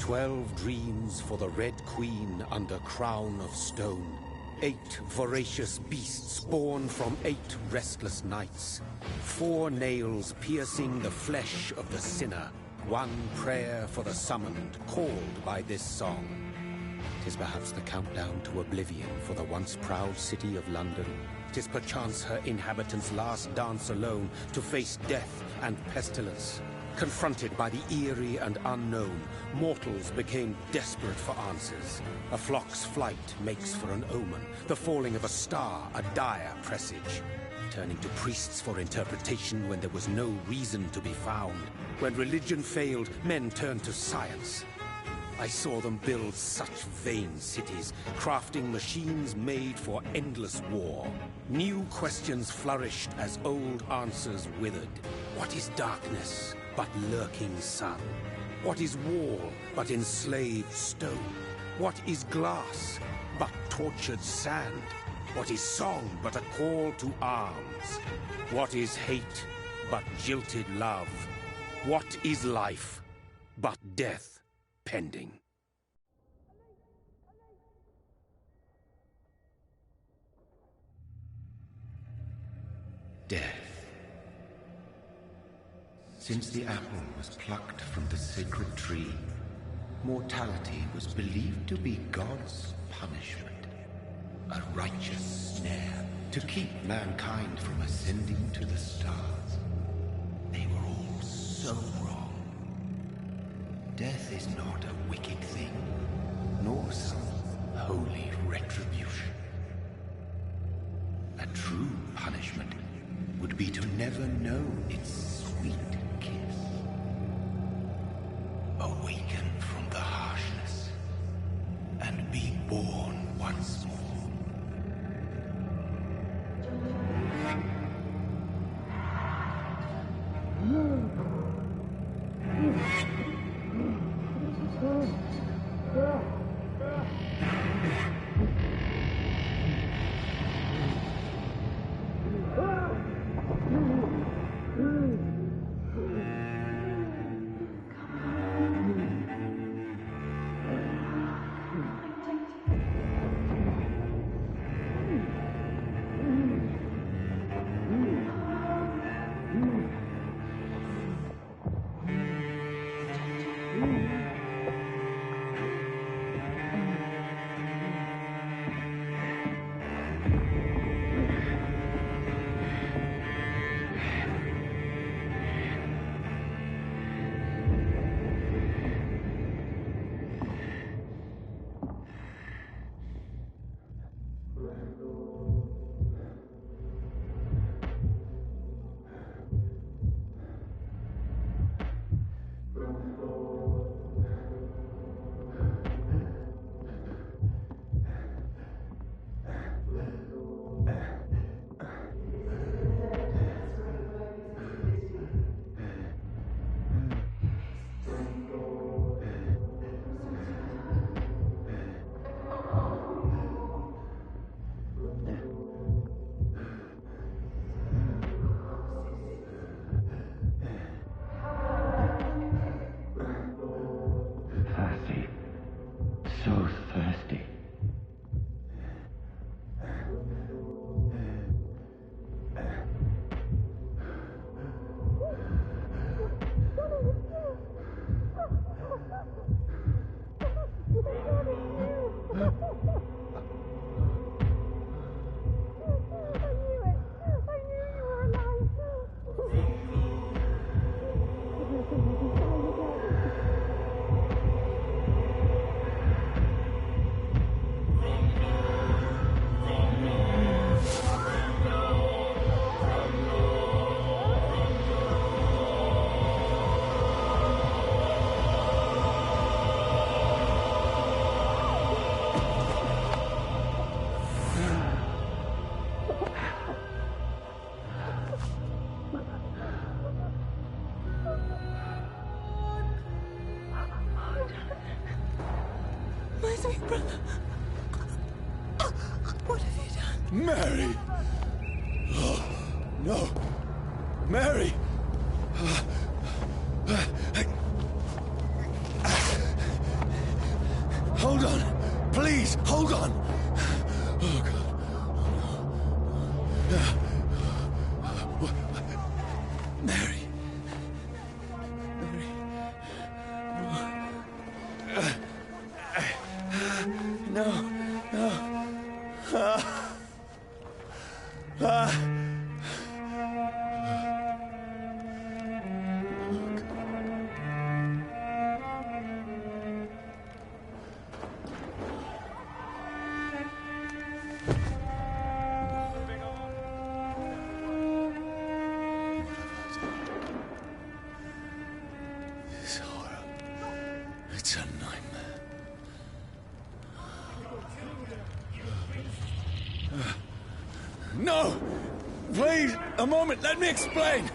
12 dreams for the Red Queen under crown of stone. 8 voracious beasts born from 8 restless nights. 4 nails piercing the flesh of the sinner. 1 prayer for the summoned, called by this song. 'Tis perhaps the countdown to oblivion for the once proud city of London. 'Tis perchance her inhabitants' last dance alone to face death and pestilence. Confronted by the eerie and unknown, mortals became desperate for answers. A flock's flight makes for an omen, the falling of a star a dire presage. Turning to priests for interpretation when there was no reason to be found. When religion failed, men turned to science. I saw them build such vain cities, crafting machines made for endless war. New questions flourished as old answers withered. What is darkness but lurking sun? What is wall but enslaved stone? What is glass but tortured sand? What is song but a call to arms? What is hate but jilted love? What is life but death pending? Death. Since the apple was plucked from the sacred tree, mortality was believed to be God's punishment. A righteous snare to keep mankind from ascending to the stars. They were all so wrong. Death is not a wicked thing, nor some holy retribution. A true punishment would be to never know its sweet kiss. Awaken from the harshness and be born once more. What have you done? Mary! Oh, no! Mary! It's a nightmare. No! Please, a moment, let me explain!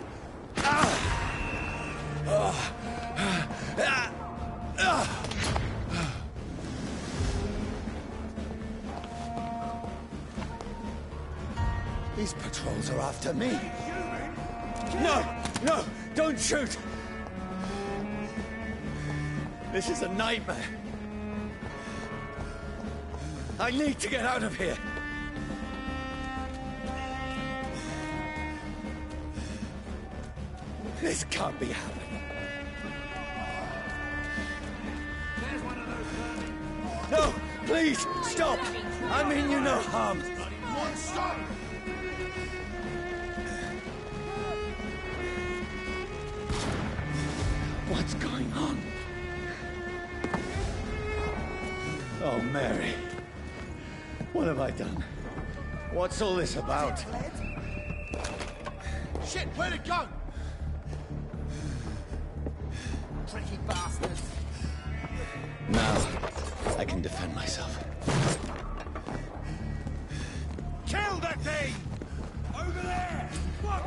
These patrols are after me. No! No! Don't shoot! This is a nightmare. I need to get out of here. This can't be happening. No! Please, stop! I mean you no harm. Stop! What's going on? Oh, Mary. What have I done? What's all this about? Shit, where'd it go? Tricky bastards. Now, I can defend myself. Kill that thing! Over there!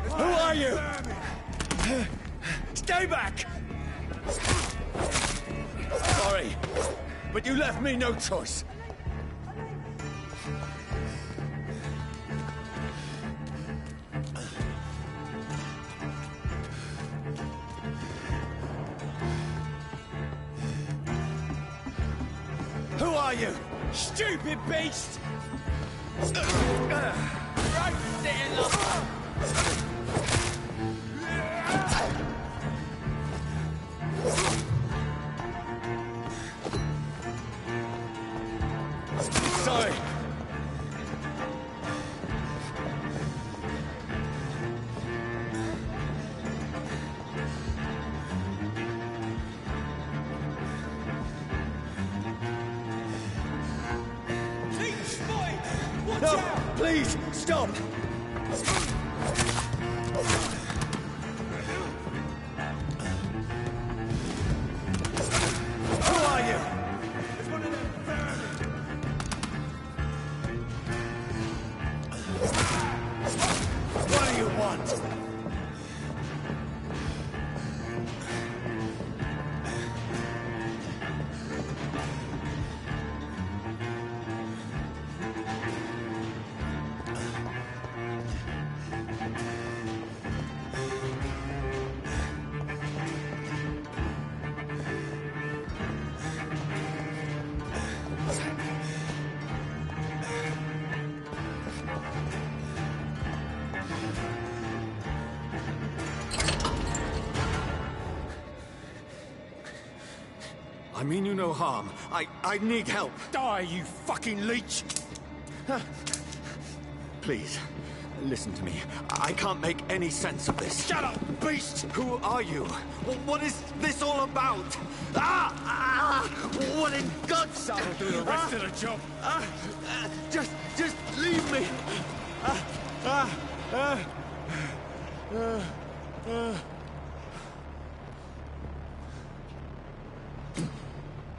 Who are you? Stay back! Sorry, but you left me no choice. Who are you? Stupid beast! Right there, love! Sorry. No, please, stop! Who are you? What do you want? I mean you no harm. I need help. Die, you fucking leech! Please, listen to me. I can't make any sense of this. Shut up, beast! Who are you? What is this all about? What in God's... I'll do the rest of the job. Just leave me.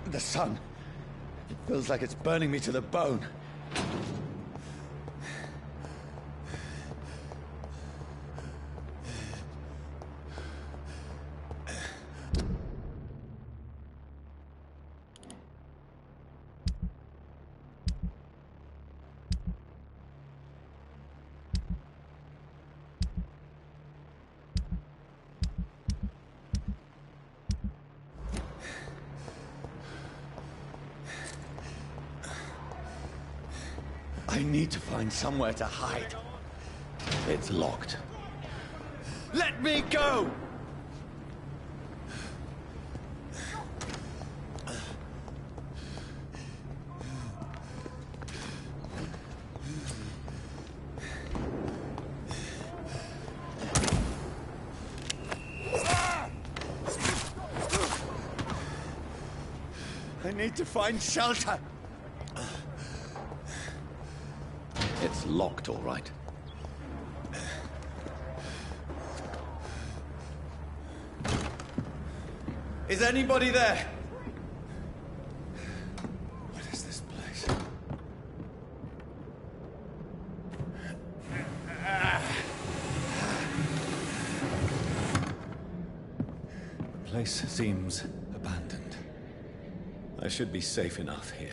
The sun. It feels like it's burning me to the bone. I need to find somewhere to hide. It's locked. Let me go! I need to find shelter. It's locked, all right. Is anybody there? place seems abandoned. I should be safe enough here.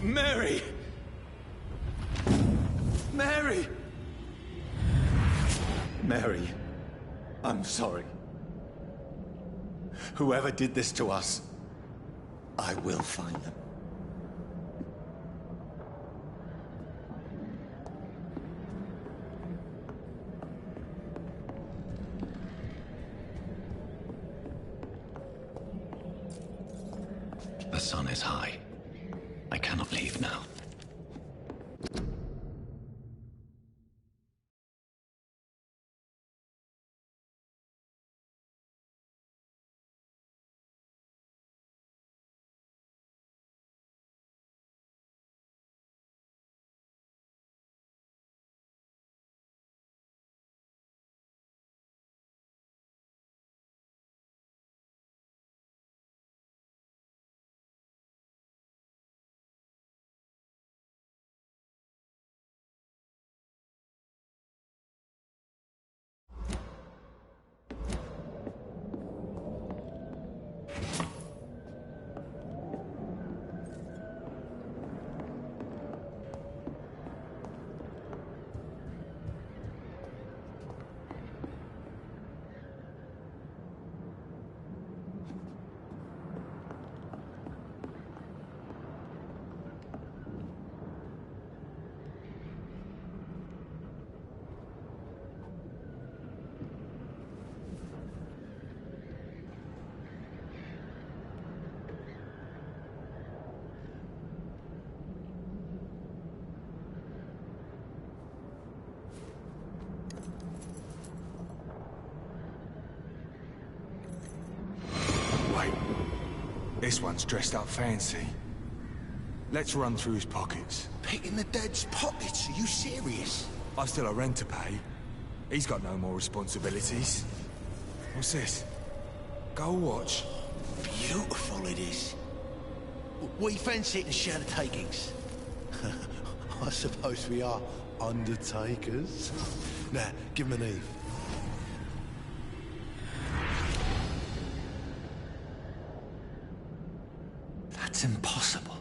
Mary! Mary! Mary, I'm sorry. Whoever did this to us, I will find them. The sun is high. I cannot leave now. This one's dressed up fancy. Let's run through his pockets. Picking the dead's pockets? Are you serious? I've still a rent to pay. He's got no more responsibilities. What's this? Gold watch. Beautiful it is. We fancy it and share the takings. I suppose we are undertakers. Now, give him an Eve. That's impossible.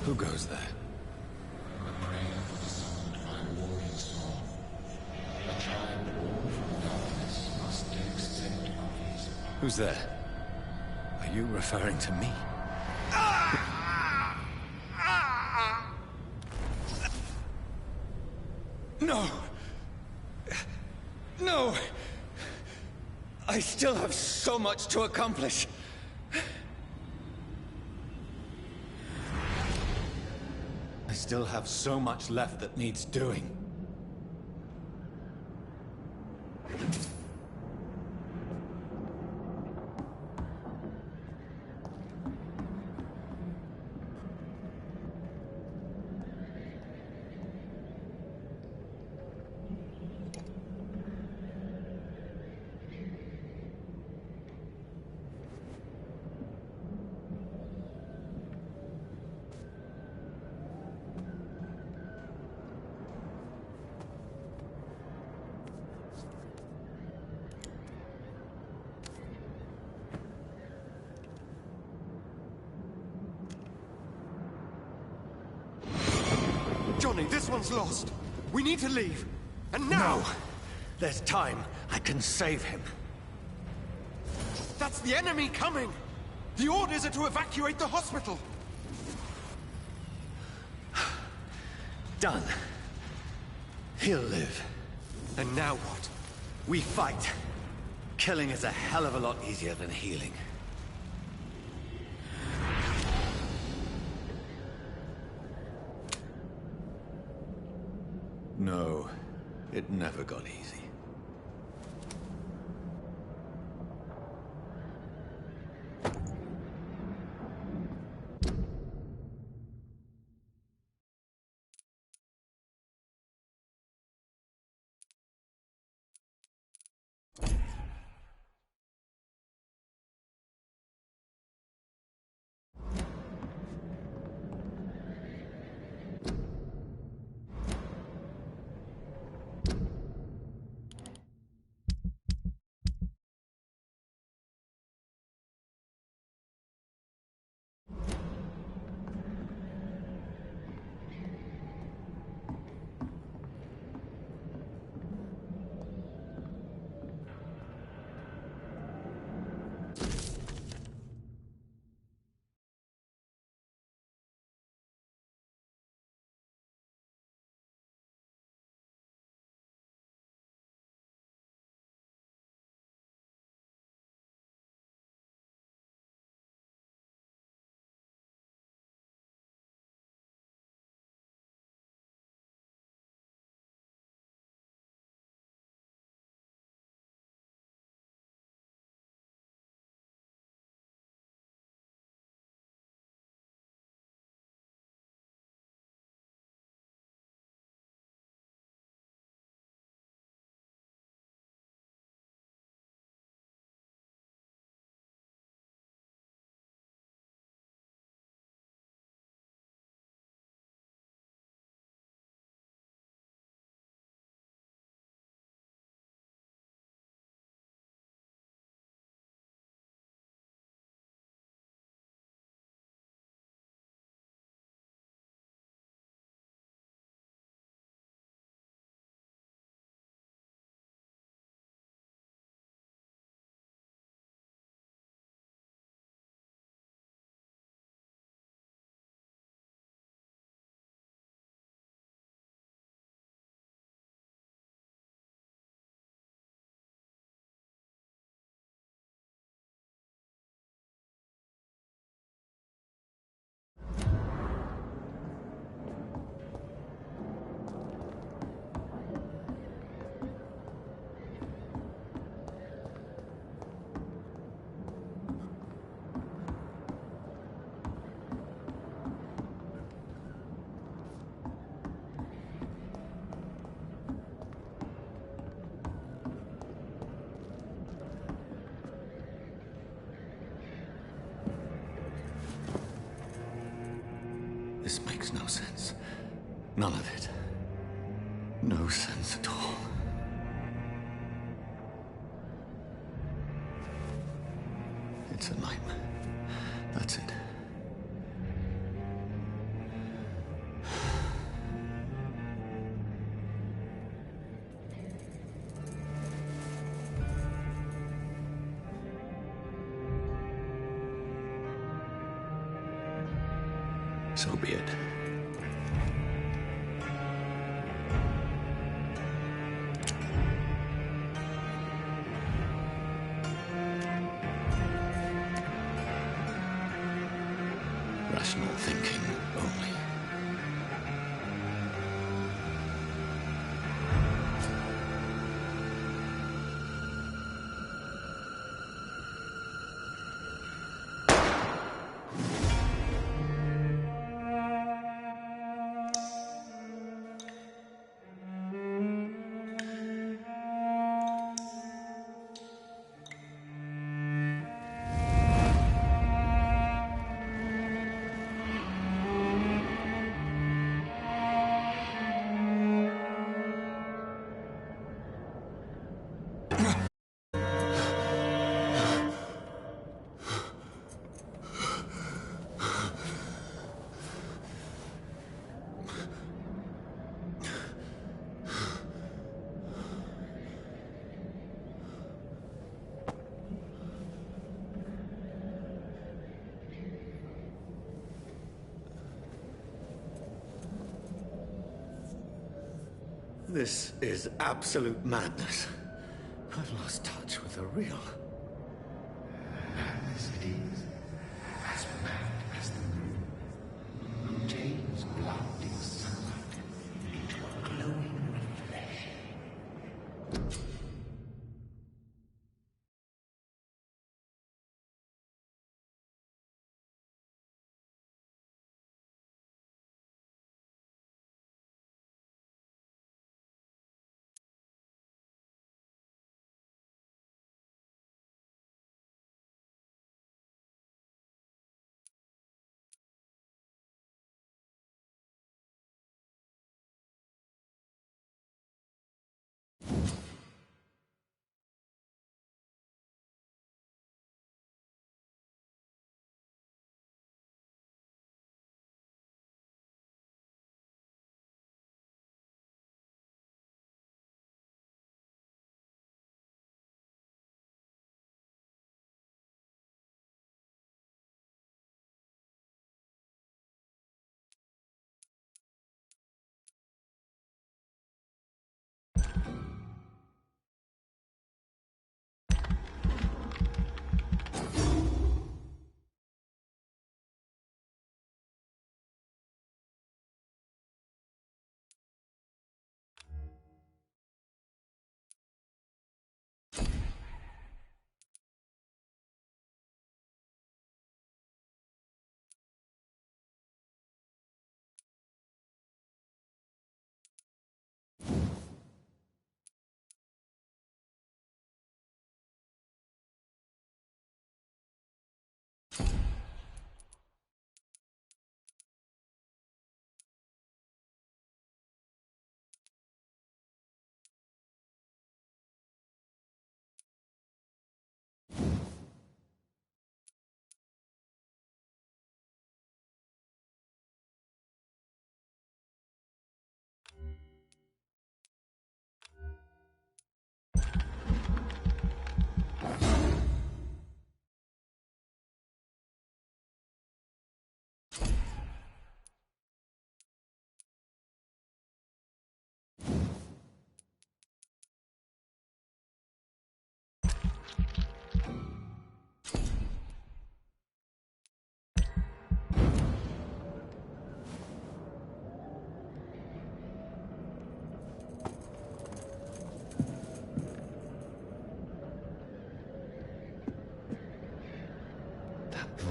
Who goes there? Who's there? Are you referring to me? No! No! I still have so much to accomplish. I still have so much left that needs doing. warning, this one's lost. We need to leave. And now! No! There's time. I can save him. That's the enemy coming! The orders are to evacuate the hospital! Done. He'll live. And now what? We fight. Killing is a hell of a lot easier than healing. No, it never got easy. This makes no sense. None of it. No sense at all. It's a nightmare. That's it. So be it. Rational thinking only. This is absolute madness. I've lost touch with the real. Madness it is. As mad as the moon, who takes blinding sunlight into a glowing reflection.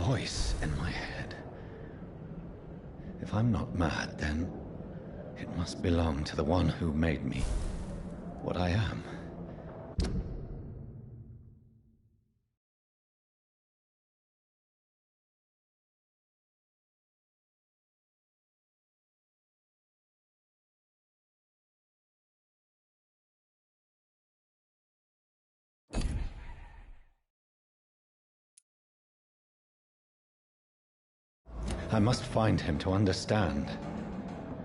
Voice in my head. If I'm not mad, then it must belong to the one who made me what I am. I must find him to understand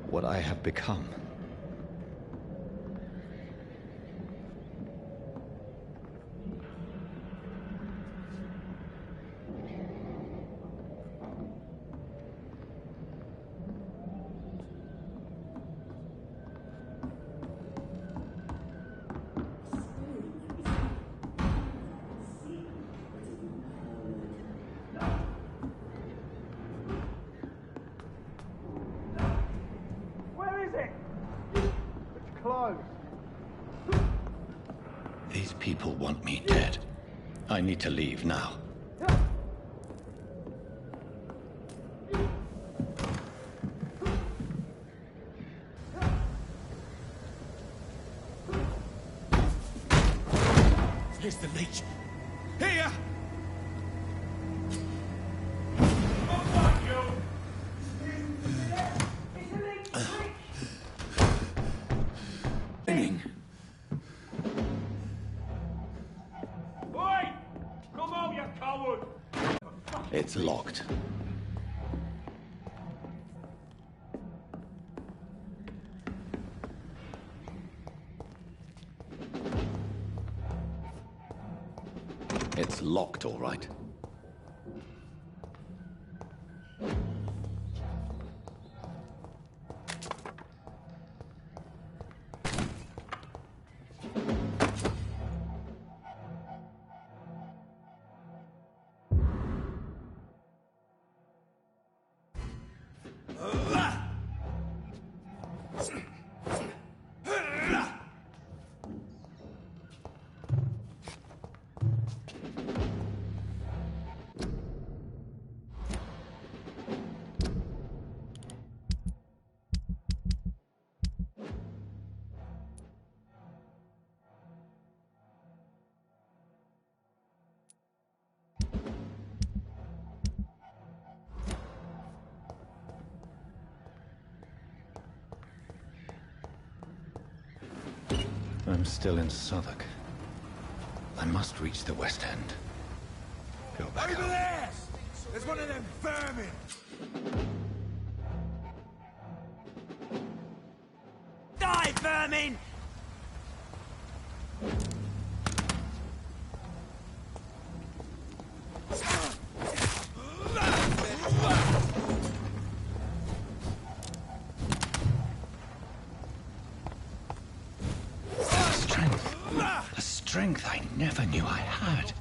what I have become. These people want me dead. I need to leave now. Here's the leech. Here! It's locked. It's locked, all right. I'm still in Southwark. I must reach the West End. Go back Over home. there! There's one of them vermin! Die, vermin! A strength I never knew I had.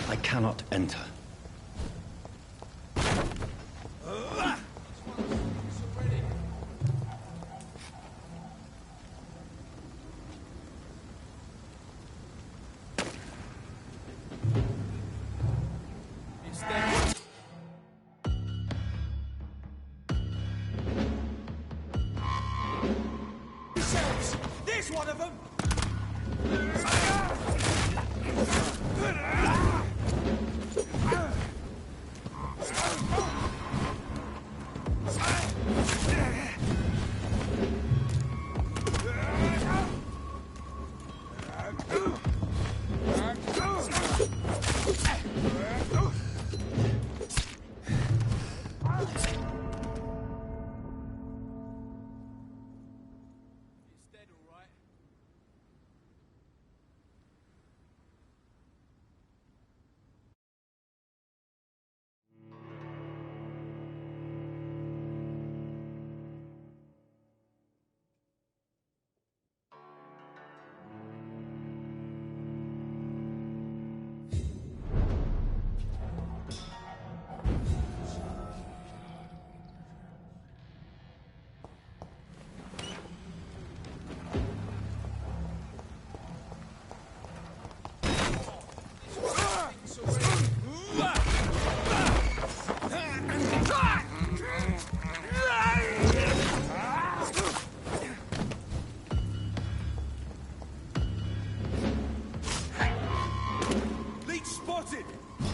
I cannot enter. There's one of them!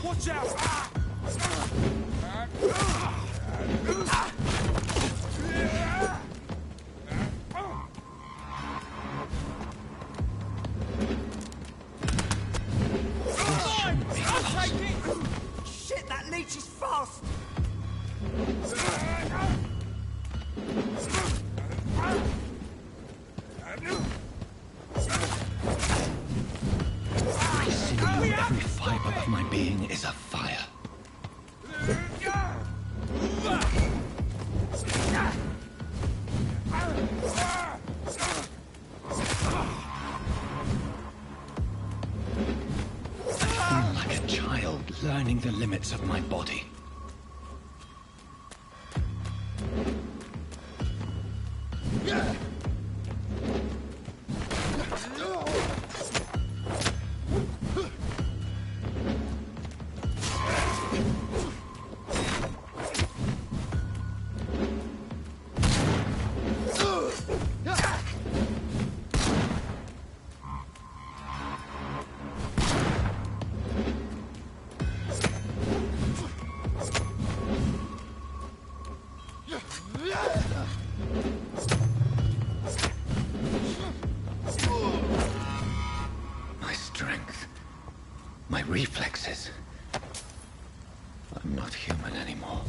Watch out! Shit, that leech is fast! I see you. Every fiber of my being is afire. I feel like a child learning the limits of my body. My strength, my reflexes. I'm not human anymore.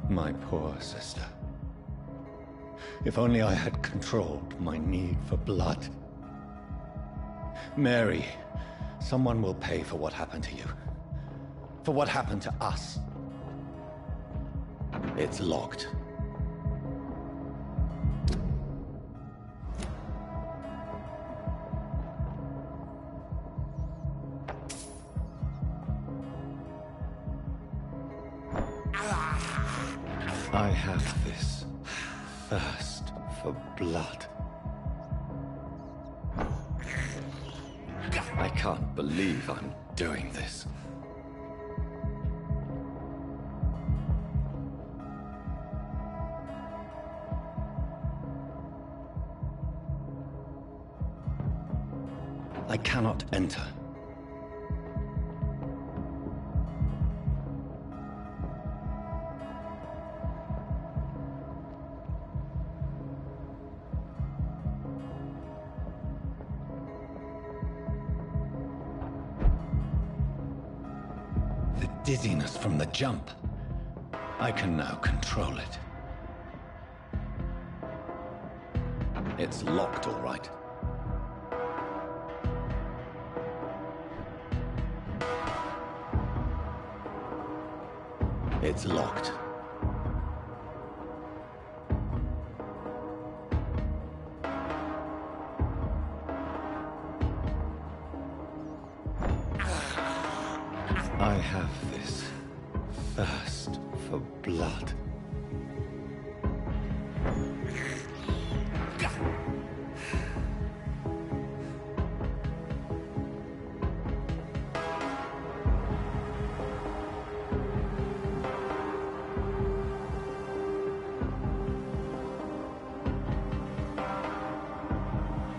My poor sister. If only I had controlled my need for blood. Mary, someone will pay for what happened to you. For what happened to us. It's locked. I have this thirst for blood. I can't believe I'm doing this. I cannot enter. The dizziness from the jump. I can now control it. It's locked, all right. It's locked. I have this thirst for blood.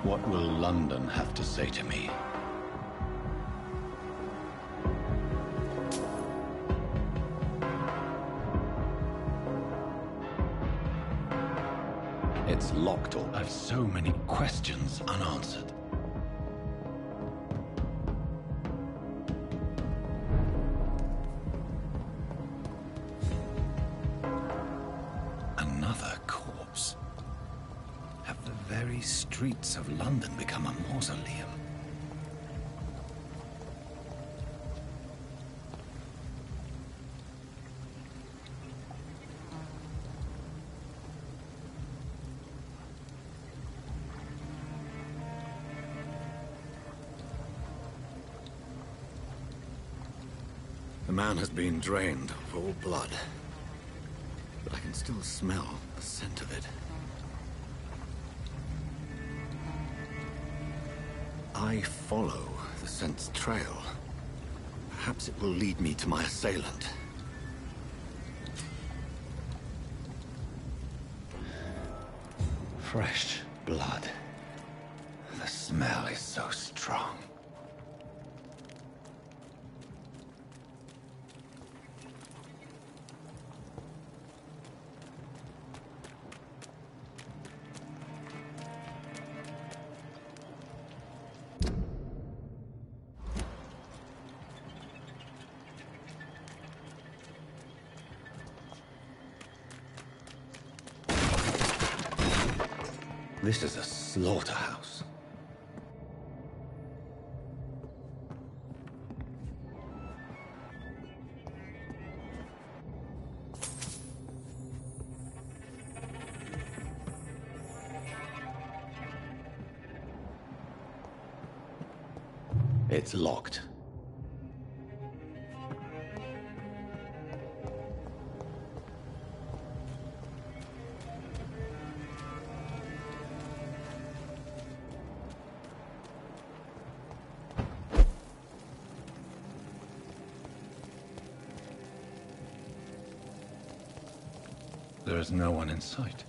What will London have to say to me? It's locked, or I've so many questions unanswered. Another corpse. Have the very streets of London become a mausoleum? The man has been drained of all blood, but I can still smell the scent of it. I follow the scent's trail. Perhaps it will lead me to my assailant. Fresh blood. The smell is so strong. This is a slaughterhouse. It's locked. There is no one in sight.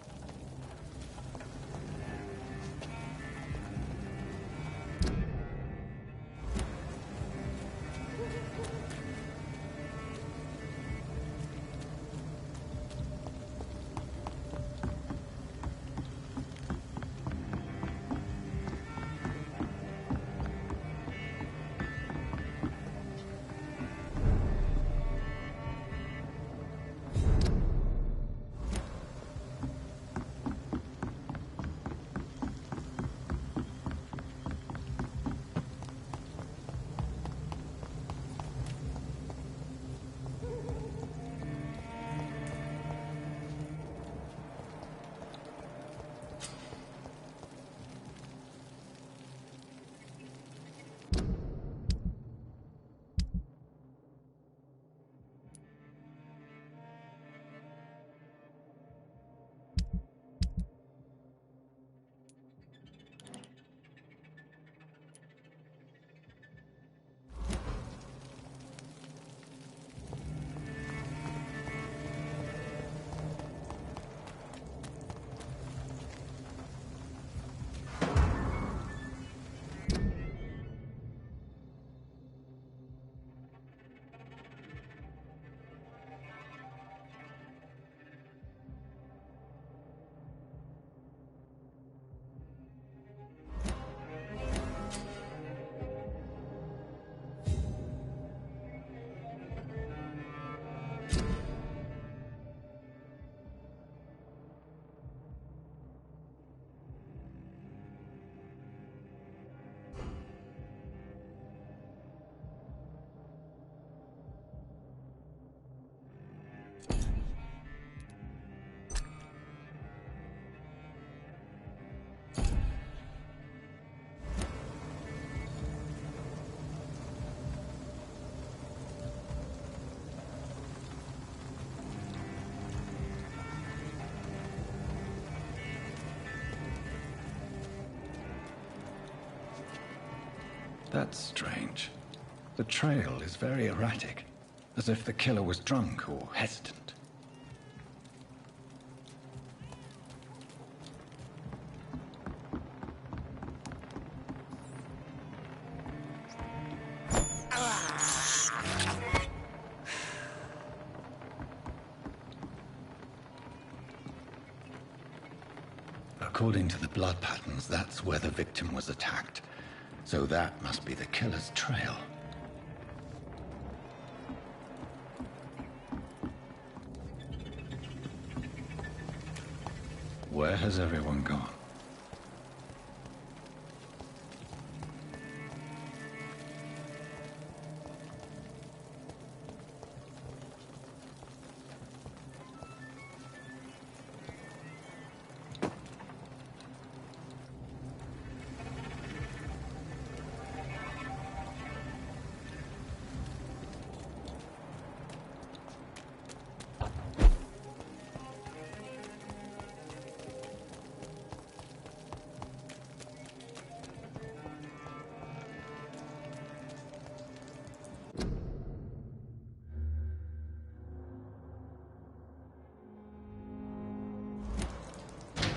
That's strange. The trail is very erratic, as if the killer was drunk or hesitant. According to the blood patterns, that's where the victim was attacked. So that must be the killer's trail. Where has everyone gone?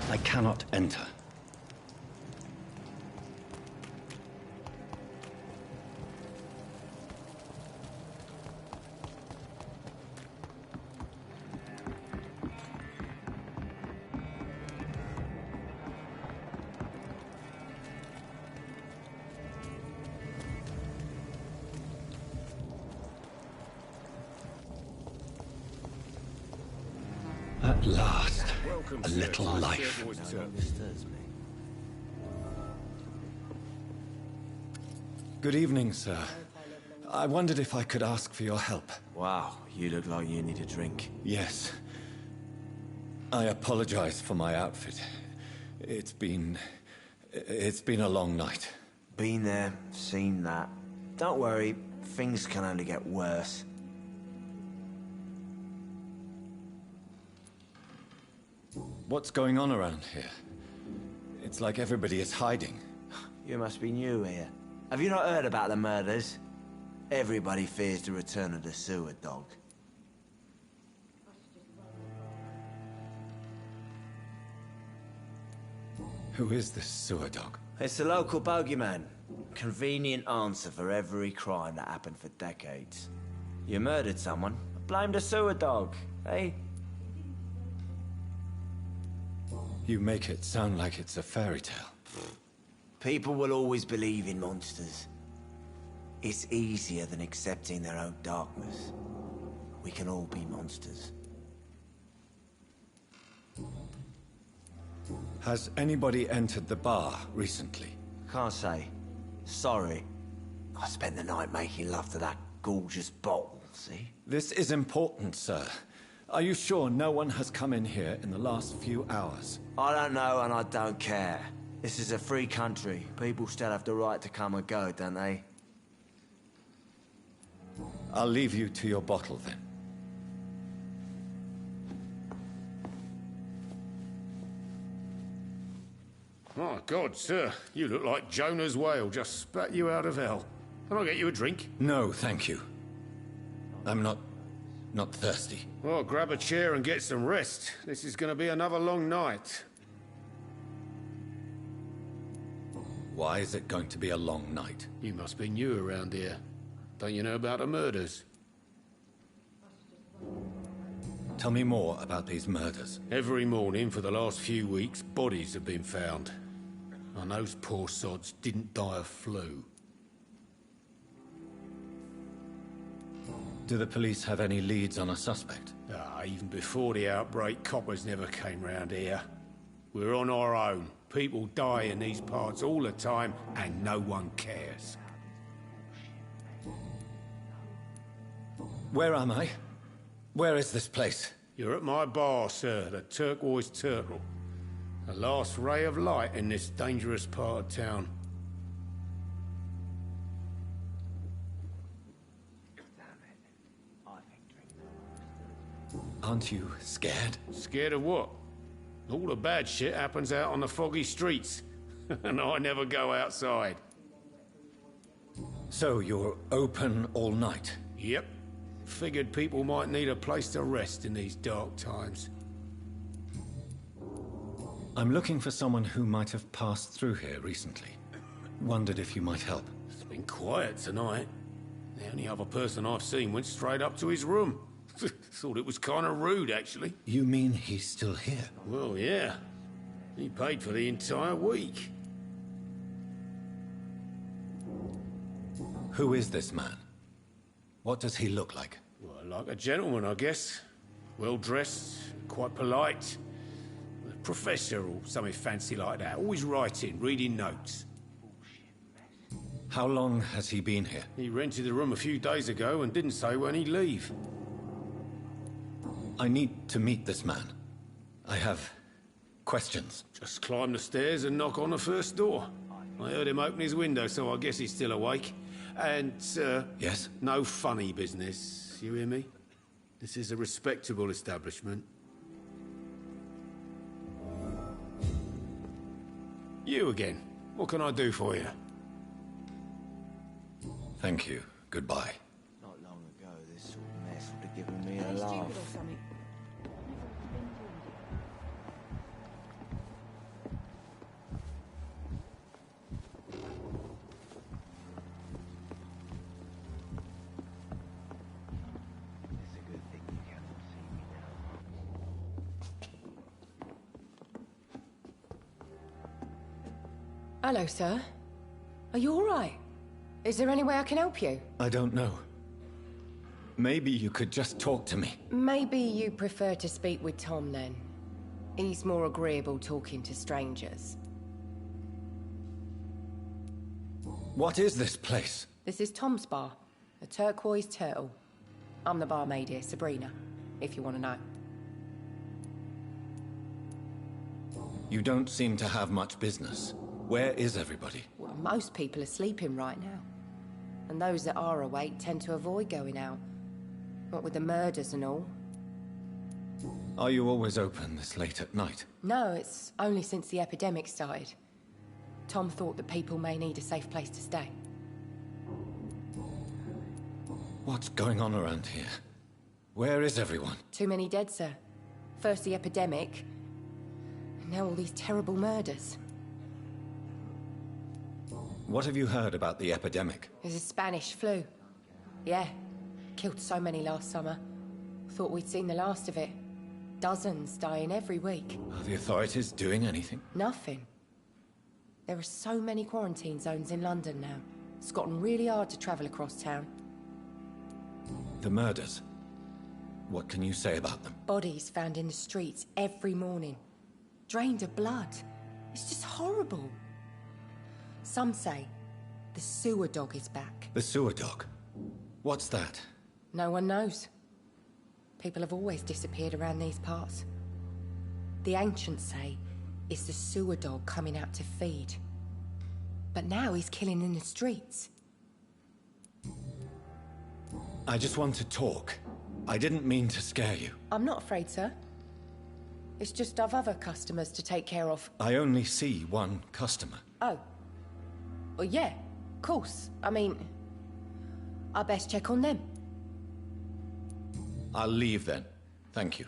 I cannot enter. At last, a little life. Good evening, sir. I wondered if I could ask for your help. Wow, you look like you need a drink. Yes. I apologize for my outfit. It's been a long night. Been there, seen that. Don't worry, things can only get worse. What's going on around here? It's like everybody is hiding. You must be new here. Have you not heard about the murders? Everybody fears the return of the sewer dog. Who is this sewer dog? It's the local bogeyman. Convenient answer for every crime that happened for decades. You murdered someone, blame the sewer dog, eh? You make it sound like it's a fairy tale. People will always believe in monsters. It's easier than accepting their own darkness. We can all be monsters. Has anybody entered the bar recently? Can't say. Sorry. I spent the night making love to that gorgeous bottle, see? This is important, sir. Are you sure no one has come in here in the last few hours? I don't know and I don't care. This is a free country. People still have the right to come and go, don't they? I'll leave you to your bottle then. My God, sir, you look like Jonah's whale just spat you out of hell. Can I get you a drink? No, thank you. I'm not thirsty. Well, grab a chair and get some rest. This is going to be another long night. Why is it going to be a long night? You must be new around here. Don't you know about the murders? Tell me more about these murders. Every morning for the last few weeks, bodies have been found. And those poor sods didn't die of flu. Do the police have any leads on a suspect? Even before the outbreak, coppers never came round here. We're on our own. People die in these parts all the time, and no one cares. Where am I? Where is this place? You're at my bar, sir, the Turquoise Turtle. The last ray of light in this dangerous part of town. Aren't you scared? Scared of what? All the bad shit happens out on the foggy streets. And I never go outside. So you're open all night? Yep. Figured people might need a place to rest in these dark times. I'm looking for someone who might have passed through here recently. Wondered if you might help. It's been quiet tonight. The only other person I've seen went straight up to his room. Thought it was kind of rude, actually. You mean he's still here? Well, yeah. He paid for the entire week. Who is this man? What does he look like? Well, like a gentleman, I guess. Well-dressed, quite polite. A professor or something fancy like that. Always writing, reading notes. How long has he been here? He rented the room a few days ago and didn't say when he'd leave. I need to meet this man. I have questions. Just climb the stairs and knock on the first door. I heard him open his window, so I guess he's still awake. And, Yes? no funny business, you hear me? This is a respectable establishment. You again. What can I do for you? Thank you. Goodbye. Not long ago, this sort of mess would have given me a laugh. Hello, sir. Are you all right? Is there any way I can help you? I don't know. Maybe you could just talk to me. Maybe you prefer to speak with Tom, then. He's more agreeable talking to strangers. What is this place? This is Tom's bar, the Turquoise Turtle. I'm the barmaid here, Sabrina, if you want to know. You don't seem to have much business. Where is everybody? Well, most people are sleeping right now. And those that are awake tend to avoid going out. What with the murders and all. Are you always open this late at night? No, it's only since the epidemic started. Tom thought that people may need a safe place to stay. What's going on around here? Where is everyone? Too many dead, sir. First the epidemic, and now all these terrible murders. What have you heard about the epidemic? There's a Spanish flu. Yeah, killed so many last summer. Thought we'd seen the last of it. Dozens dying every week. Are the authorities doing anything? Nothing. There are so many quarantine zones in London now. It's gotten really hard to travel across town. The murders. What can you say about them? Bodies found in the streets every morning. Drained of blood. It's just horrible. Some say the sewer dog is back. The sewer dog? What's that? No one knows. People have always disappeared around these parts. The ancients say it's the sewer dog coming out to feed. But now he's killing in the streets. I just want to talk. I didn't mean to scare you. I'm not afraid, sir. It's just I've other customers to take care of. I only see one customer. Oh. Well, yeah, of course. I mean, I best check on them. I'll leave then. Thank you.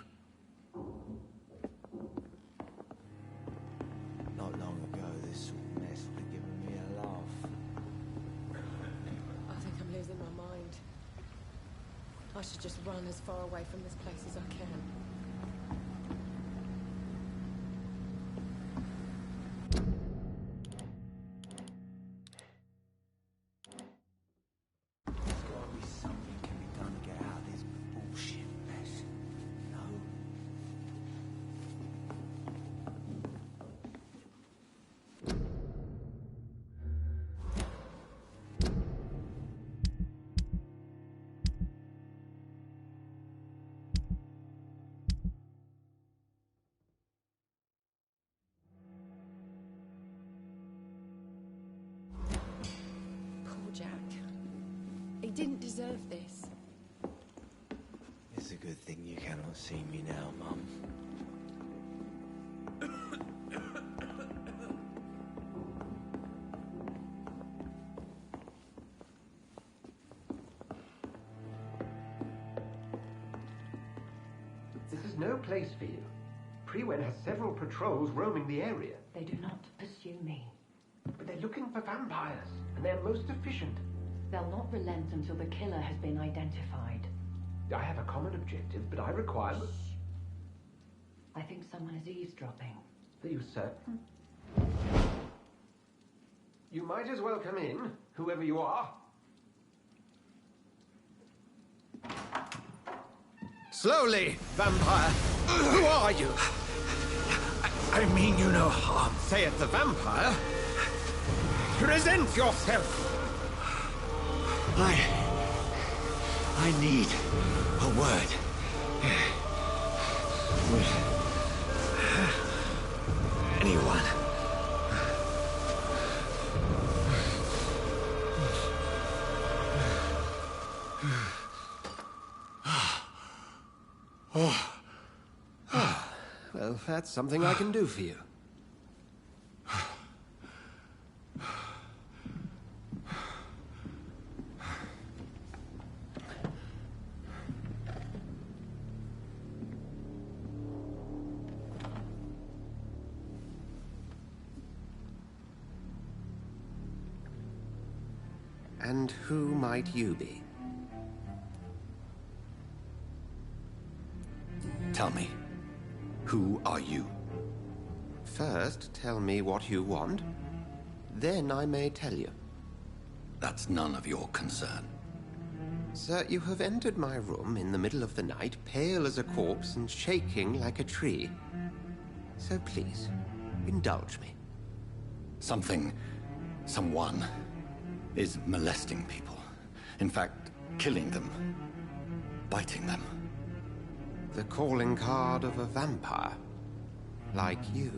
Not long ago, this sort of mess would have given me a laugh. I think I'm losing my mind. I should just run as far away from this place as I can. Didn't deserve this. It's a good thing you cannot see me now, Mum. is no place for you. Priwen has several patrols roaming the area. They do not pursue me. But they're looking for vampires, and they're most efficient. They'll not relent until the killer has been identified. I have a common objective, but I require... I think someone is eavesdropping. Are you certain? You might as well come in, whoever you are. Slowly, vampire! Who are you? I mean you no harm. Saith the vampire. Present yourself! I need a word. With anyone. Well, that's something I can do for you. And who might you be? Tell me, who are you? First, tell me what you want. Then I may tell you. That's none of your concern. Sir, you have entered my room in the middle of the night, pale as a corpse and shaking like a tree. So please, indulge me. Someone is molesting people. In fact, killing them. Biting them. The calling card of a vampire. Like you.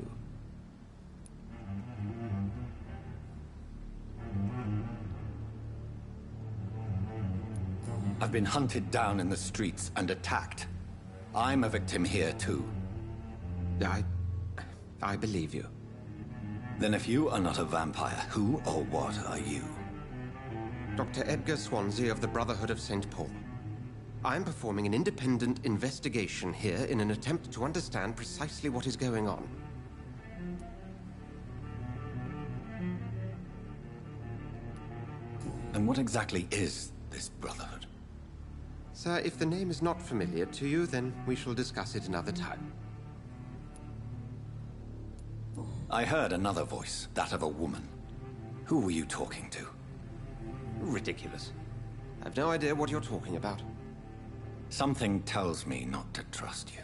I've been hunted down in the streets and attacked. I'm a victim here, too. I believe you. Then if you are not a vampire, who or what are you? Dr. Edgar Swansea of the Brotherhood of St. Paul. I'm performing an independent investigation here in an attempt to understand precisely what is going on. And what exactly is this Brotherhood? Sir, if the name is not familiar to you, then we shall discuss it another time. I heard another voice, that of a woman. Who were you talking to? Ridiculous. I've no idea what you're talking about. Something tells me not to trust you.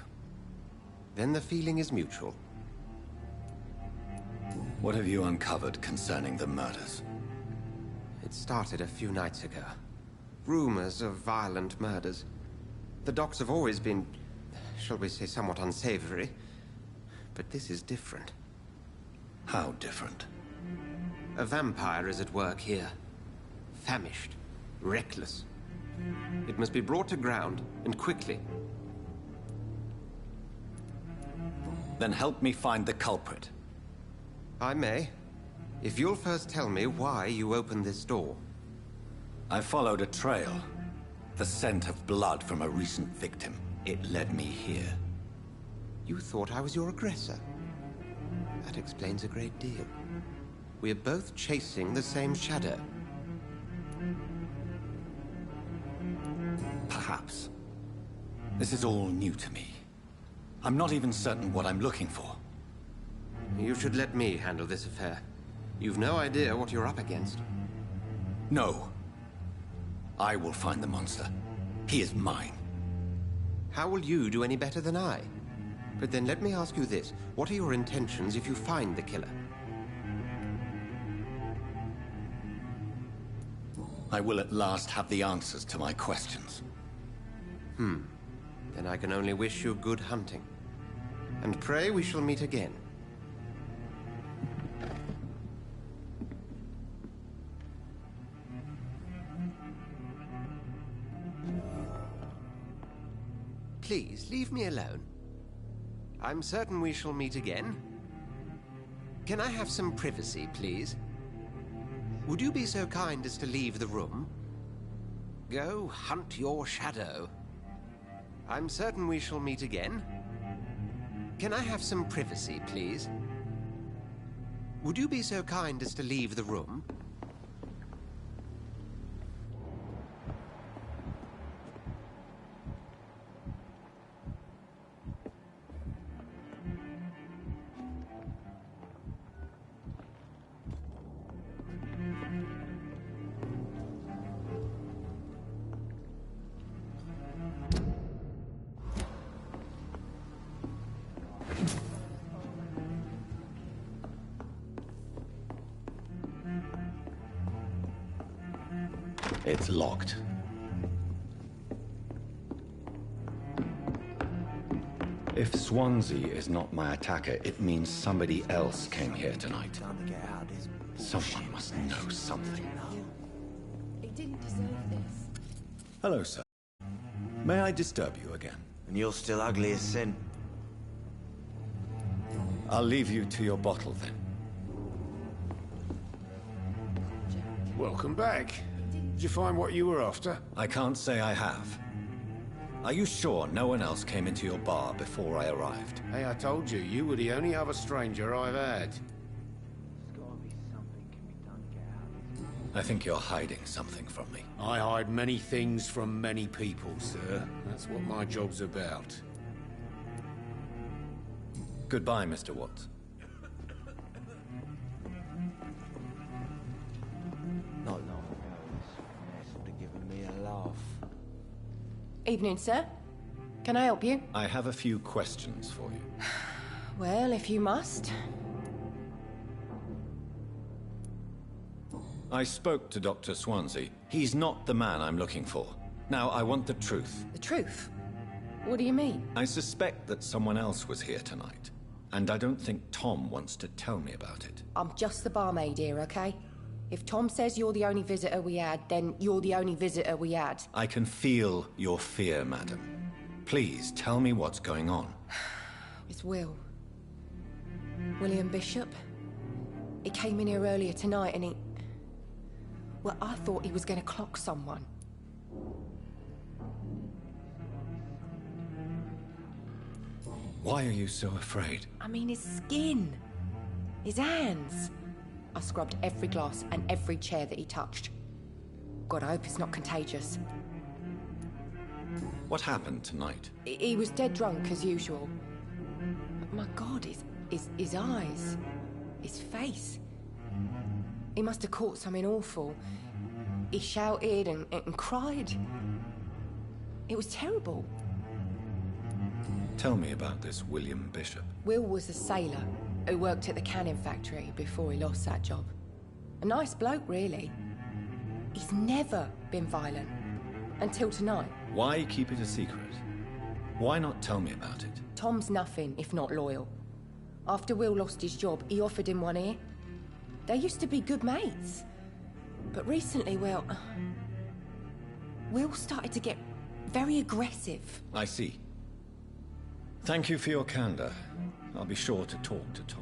Then the feeling is mutual. What have you uncovered concerning the murders? It started a few nights ago. Rumors of violent murders. The docks have always been, shall we say, somewhat unsavory. But this is different. How different? A vampire is at work here. Famished. Reckless. It must be brought to ground, and quickly. Then help me find the culprit. I may. If you'll first tell me why you opened this door. I followed a trail. The scent of blood from a recent victim. It led me here. You thought I was your aggressor. That explains a great deal. We're both chasing the same shadow. Perhaps. This is all new to me. I'm not even certain what I'm looking for. You should let me handle this affair. You've no idea what you're up against. No. I will find the monster. He is mine. How will you do any better than I? But then let me ask you this. What are your intentions if you find the killer? I will at last have the answers to my questions. Then I can only wish you good hunting. And pray we shall meet again. Please, leave me alone. I'm certain we shall meet again. Can I have some privacy, please? Would you be so kind as to leave the room? Go hunt your shadow. I'm certain we shall meet again. Can I have some privacy, please? Would you be so kind as to leave the room? It's locked. If Swansea is not my attacker, it means somebody else came here tonight. Someone must know something. He didn't deserve this. Hello, sir. May I disturb you again? And you're still ugly as sin. I'll leave you to your bottle, then. Welcome back. Did you find what you were after? I can't say I have. Are you sure no one else came into your bar before I arrived? Hey, I told you, you were the only other stranger I've had. I think you're hiding something from me. I hide many things from many people, sir. That's what my job's about. Goodbye, Mr. Watts. Not long ago, this would have given me a laugh. Evening, sir. Can I help you? I have a few questions for you. Well, if you must. I spoke to Dr. Swansea. He's not the man I'm looking for. Now, I want the truth. The truth? What do you mean? I suspect that someone else was here tonight. And I don't think Tom wants to tell me about it. I'm just the barmaid here, okay? If Tom says you're the only visitor we had, then you're the only visitor we had. I can feel your fear, madam. Please, tell me what's going on. It's Will. William Bishop. He came in here earlier tonight and he... Well, I thought he was going to clock someone. Why are you so afraid? I mean, his skin. His hands. I scrubbed every glass and every chair that he touched. God, I hope it's not contagious. What happened tonight? He was dead drunk, as usual. But my God, his eyes. His face. He must have caught something awful. He shouted and cried. It was terrible. Tell me about this William Bishop. Will was a sailor who worked at the canning factory before he lost that job. A nice bloke, really. He's never been violent. Until tonight. Why keep it a secret? Why not tell me about it? Tom's nothing if not loyal. After Will lost his job, he offered him one ear. They used to be good mates. But recently, well... Will started to get very aggressive. I see. Thank you for your candor. I'll be sure to talk to Tom.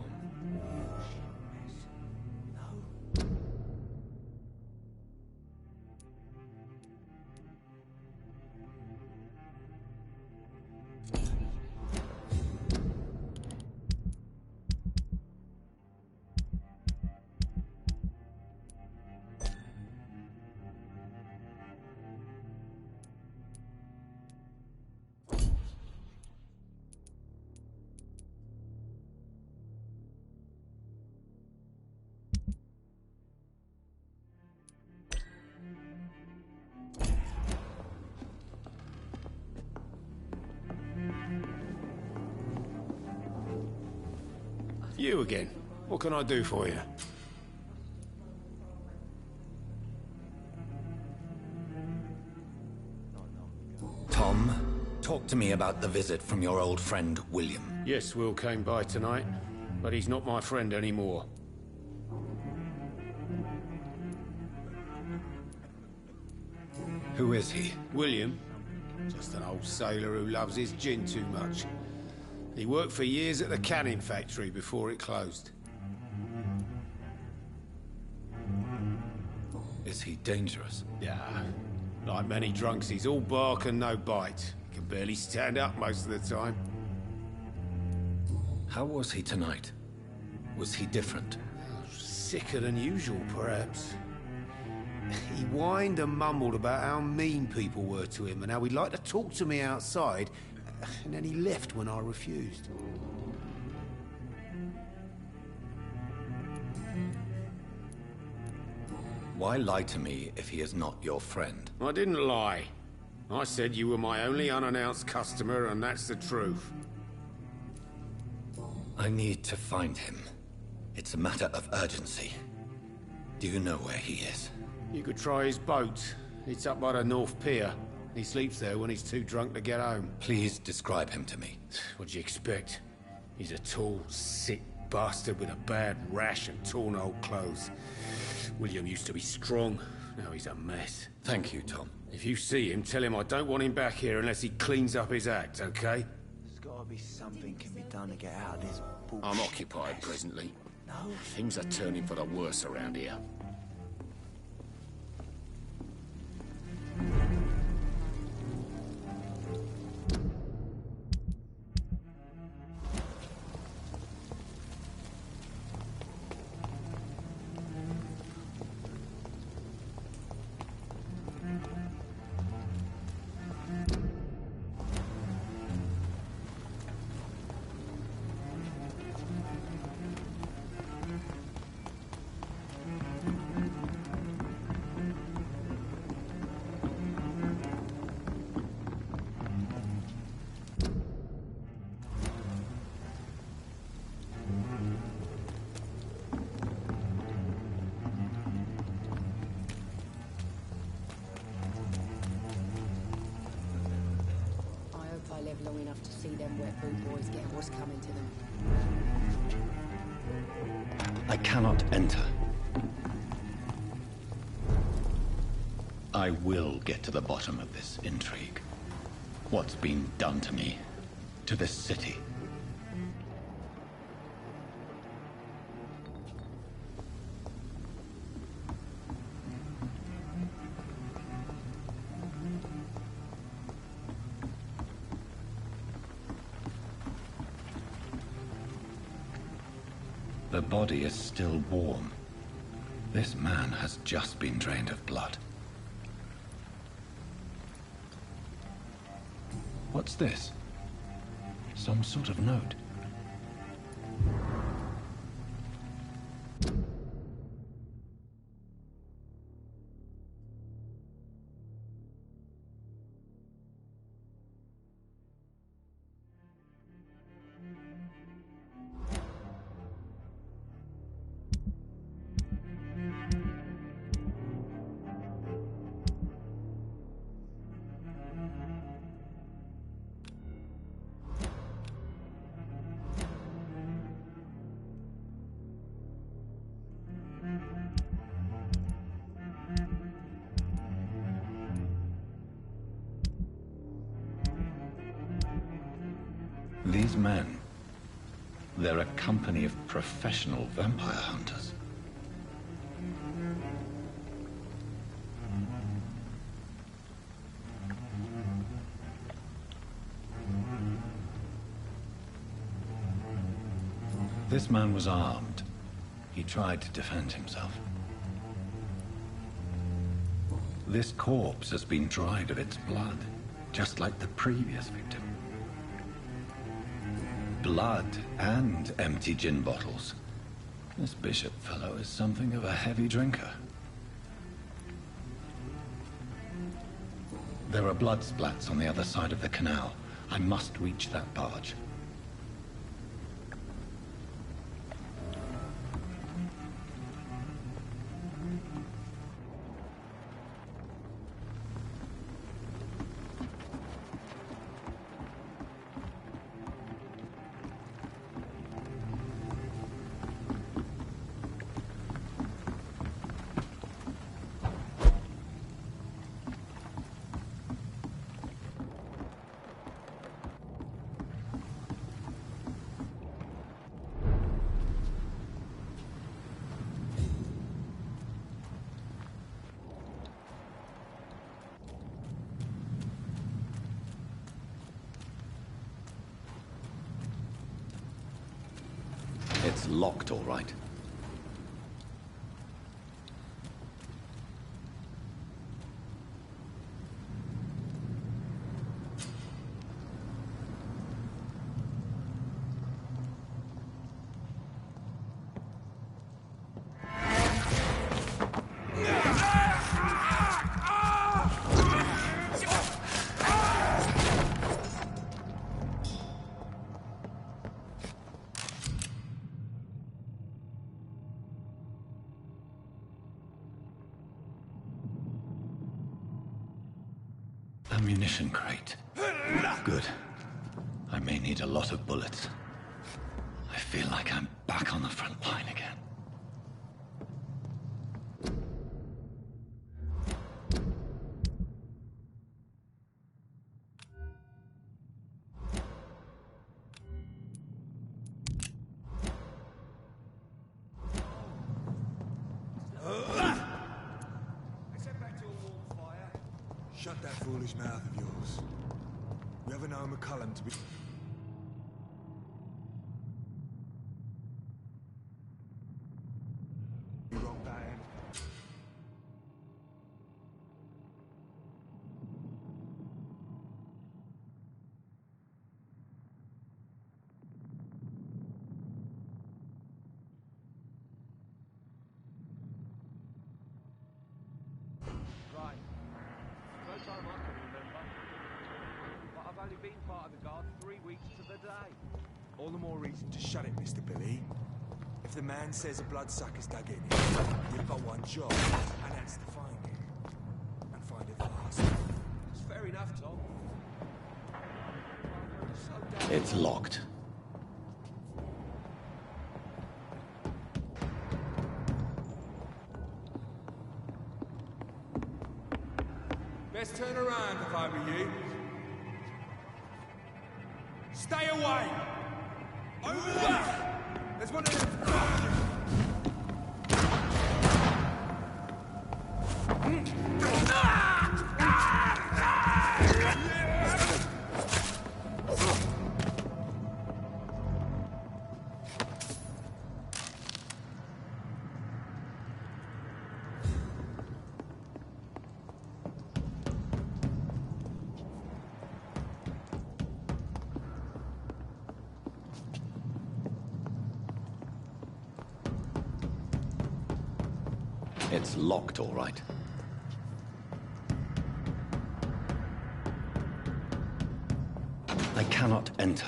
You again. What can I do for you? Tom, talk to me about the visit from your old friend, William. Yes, Will came by tonight, but he's not my friend anymore. Who is he? William. Just an old sailor who loves his gin too much. He worked for years at the canning factory before it closed. Is he dangerous? Yeah. Like many drunks, he's all bark and no bite. He can barely stand up most of the time. How was he tonight? Was he different? Sicker than usual, perhaps. He whined and mumbled about how mean people were to him and how he'd like to talk to me outside, and then he left when I refused. Why lie to me if he is not your friend? I didn't lie. I said you were my only unannounced customer, and that's the truth. I need to find him. It's a matter of urgency. Do you know where he is? You could try his boat. It's up by the North Pier. He sleeps there when he's too drunk to get home. Please describe him to me. What do you expect? He's a tall, sick bastard with a bad rash and torn old clothes. William used to be strong. Now he's a mess. Thank you, Tom. If you see him, tell him I don't want him back here unless he cleans up his act, okay? There's gotta be something can be done to get out of this bullshit. I'm occupied presently. No. Things are turning for the worse around here. Long enough to see them wet boot boys get what's coming to them. I cannot enter. I will get to the bottom of this intrigue. What's been done to me, to this city. The body is still warm. This man has just been drained of blood. What's this? Some sort of note. These men, they're a company of professional vampire hunters. This man was armed. He tried to defend himself. This corpse has been dried of its blood, just like the previous victim. Blood and empty gin bottles. This bishop fellow is something of a heavy drinker. There are blood splats on the other side of the canal. I must reach that barge. It's locked, all right. Ammunition crate. Good. I may need a lot of bullets. I feel like I'm back on the front line again. Shut that foolish mouth of yours. You ever know McCullum to be... You wrong that end. Right. No time I can remember. But I've only been part of the guard 3 weeks to the day. All the more reason to shut it, Mr. Billy. If the man says a bloodsucker's dug in, you've got one job, and that's to find it. And find it fast. It's fair enough, Tom. It's locked. Best turn around if I were you. Stay away! Over there! There's one of them. It's locked, all right. I cannot enter.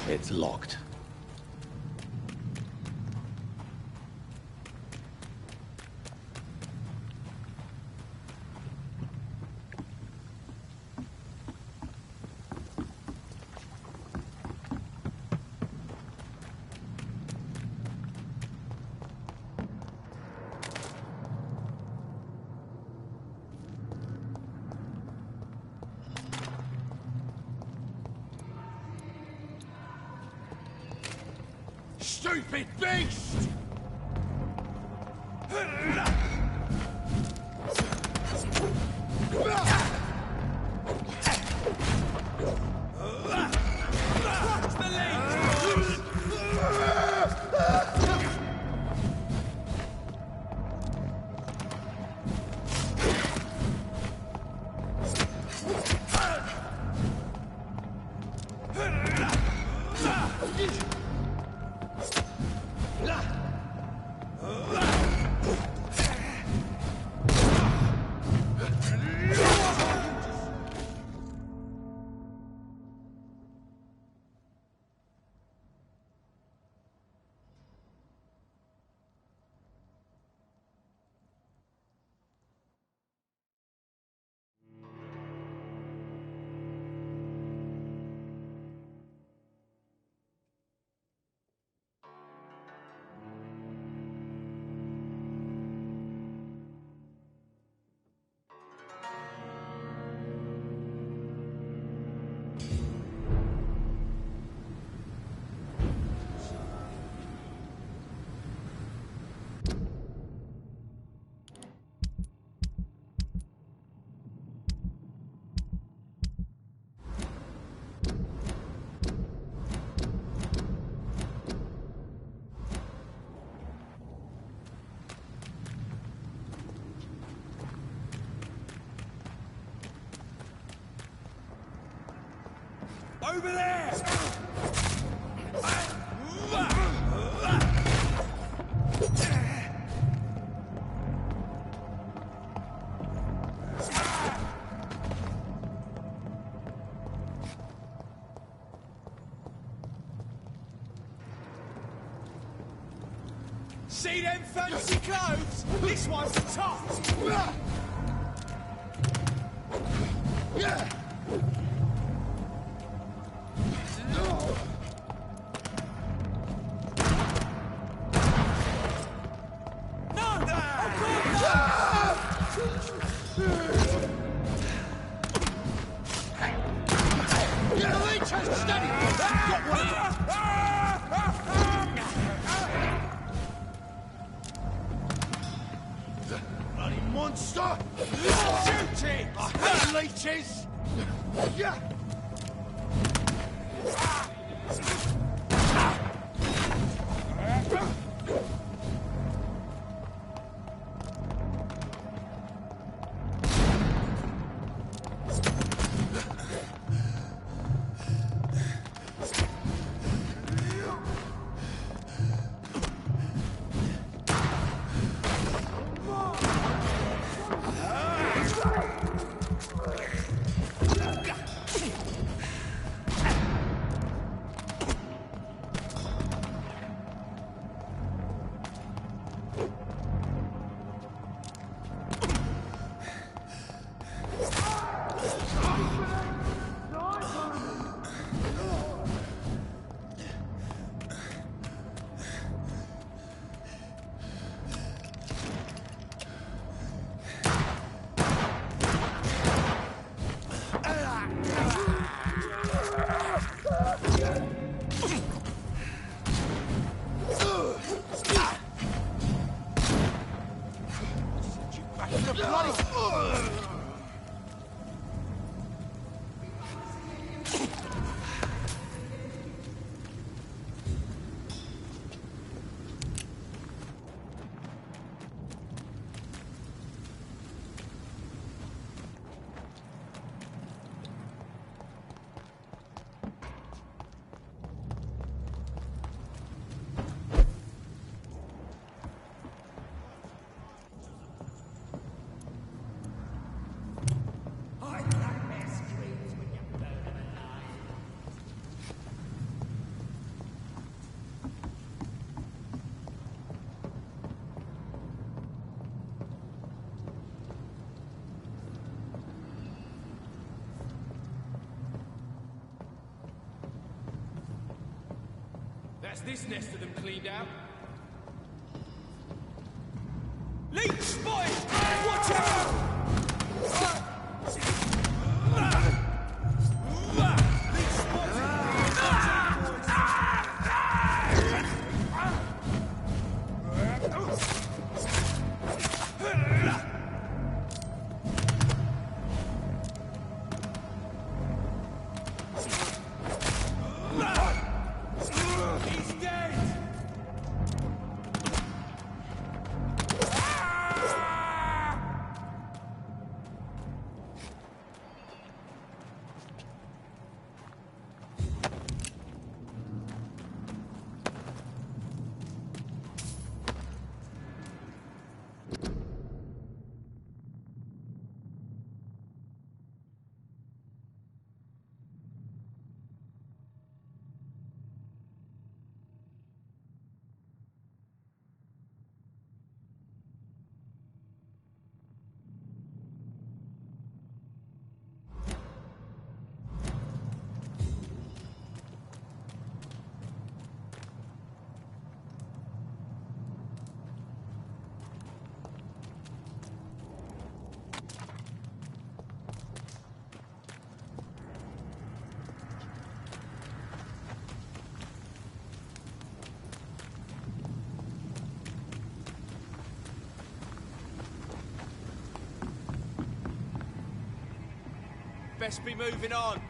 It's locked. Stupid beast! Over there! See them fancy clothes? This one's tough! Bloody monster! Shoot it! I hate leeches! That's this nest of them cleaned out. Leech spotted! Watch out! Leech He's dead! Best be moving on.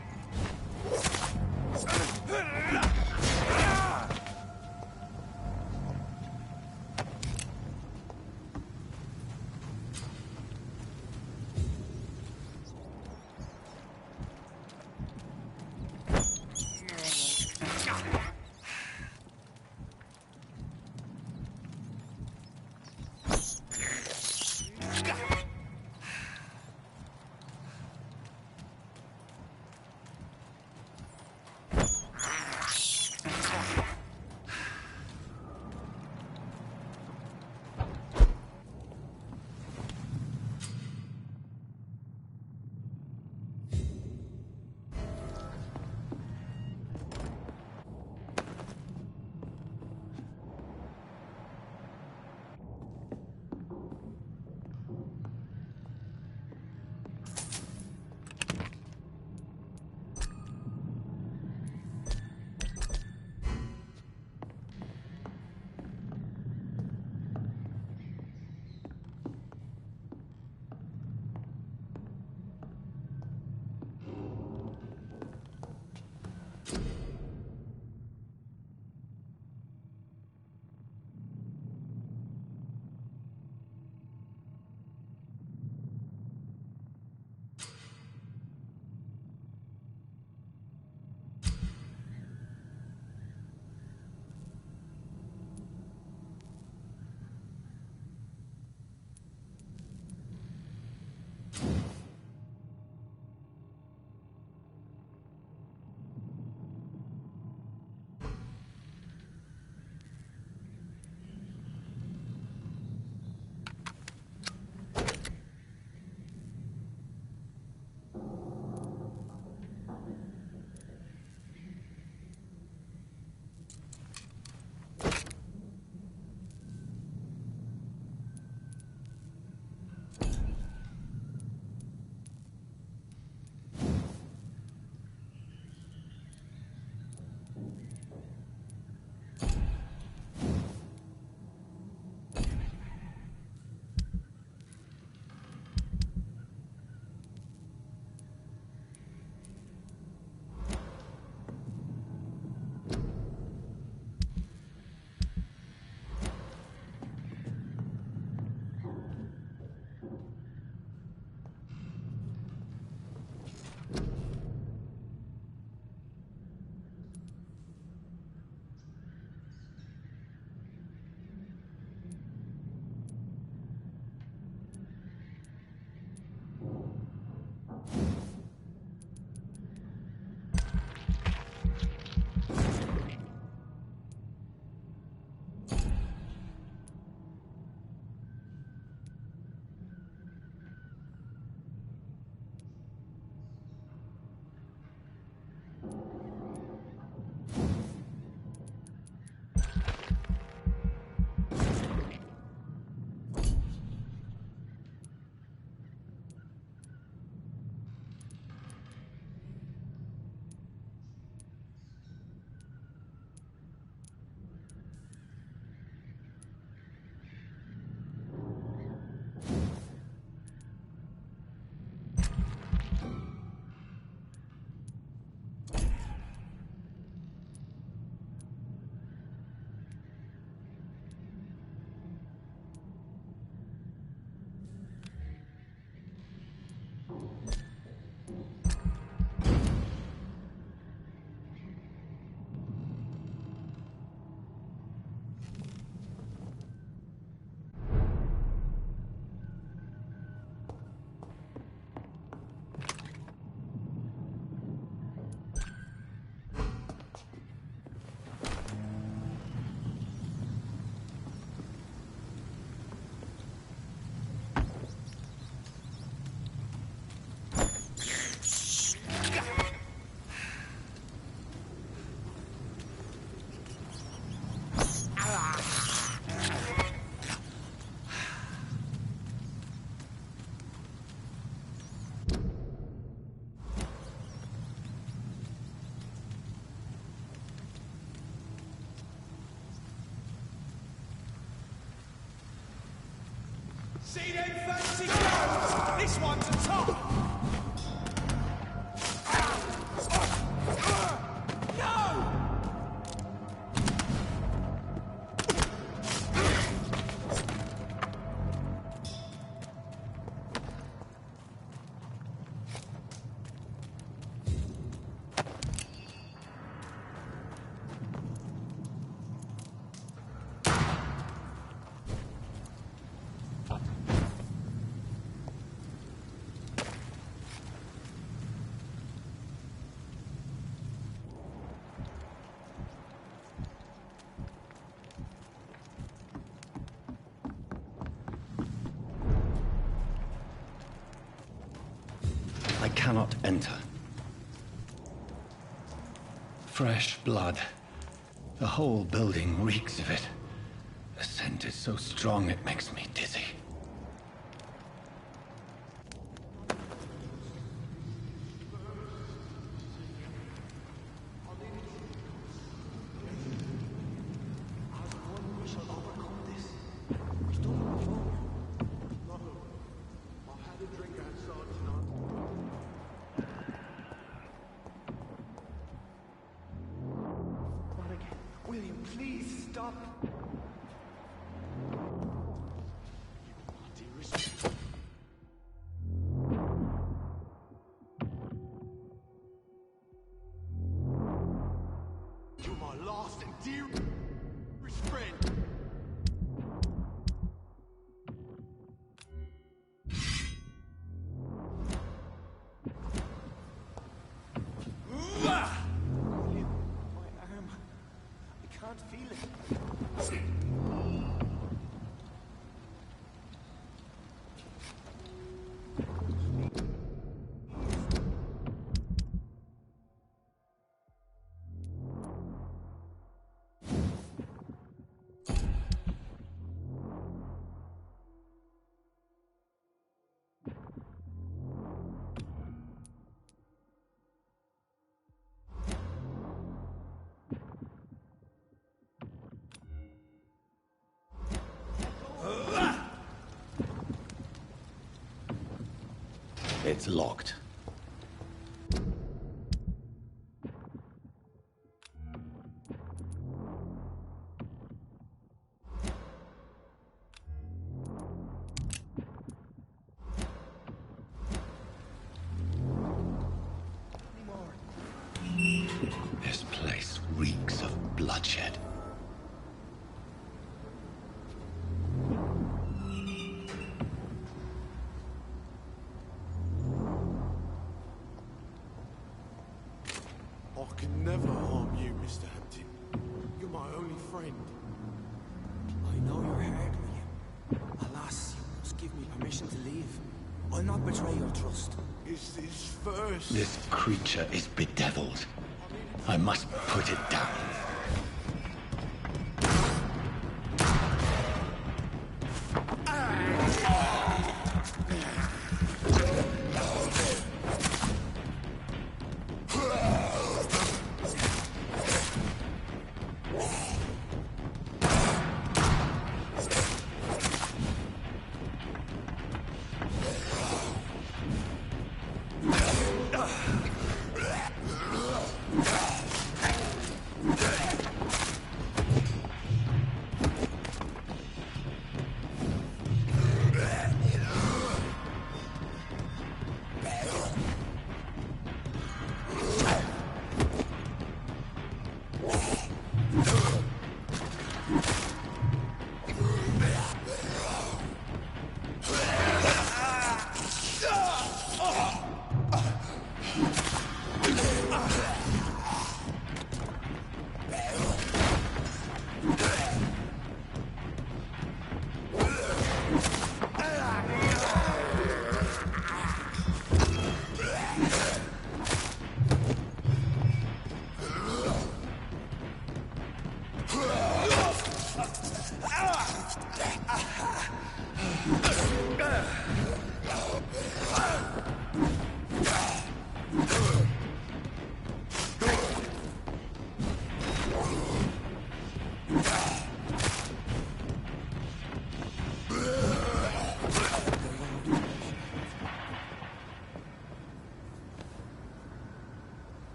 See them fancy guns? This one's a top! No! I cannot enter. Fresh blood. The whole building reeks of it. The scent is so strong it makes me dizzy. William, please stop. You're my last and dearest friend. It's locked. This place reeks of bloodshed. I can never harm you, Mr. Hampton. You're my only friend. I know you're hard, William. Alas, you must give me permission to leave. I'll not betray your trust. Is this first? This creature is bedeviled. I must put it down.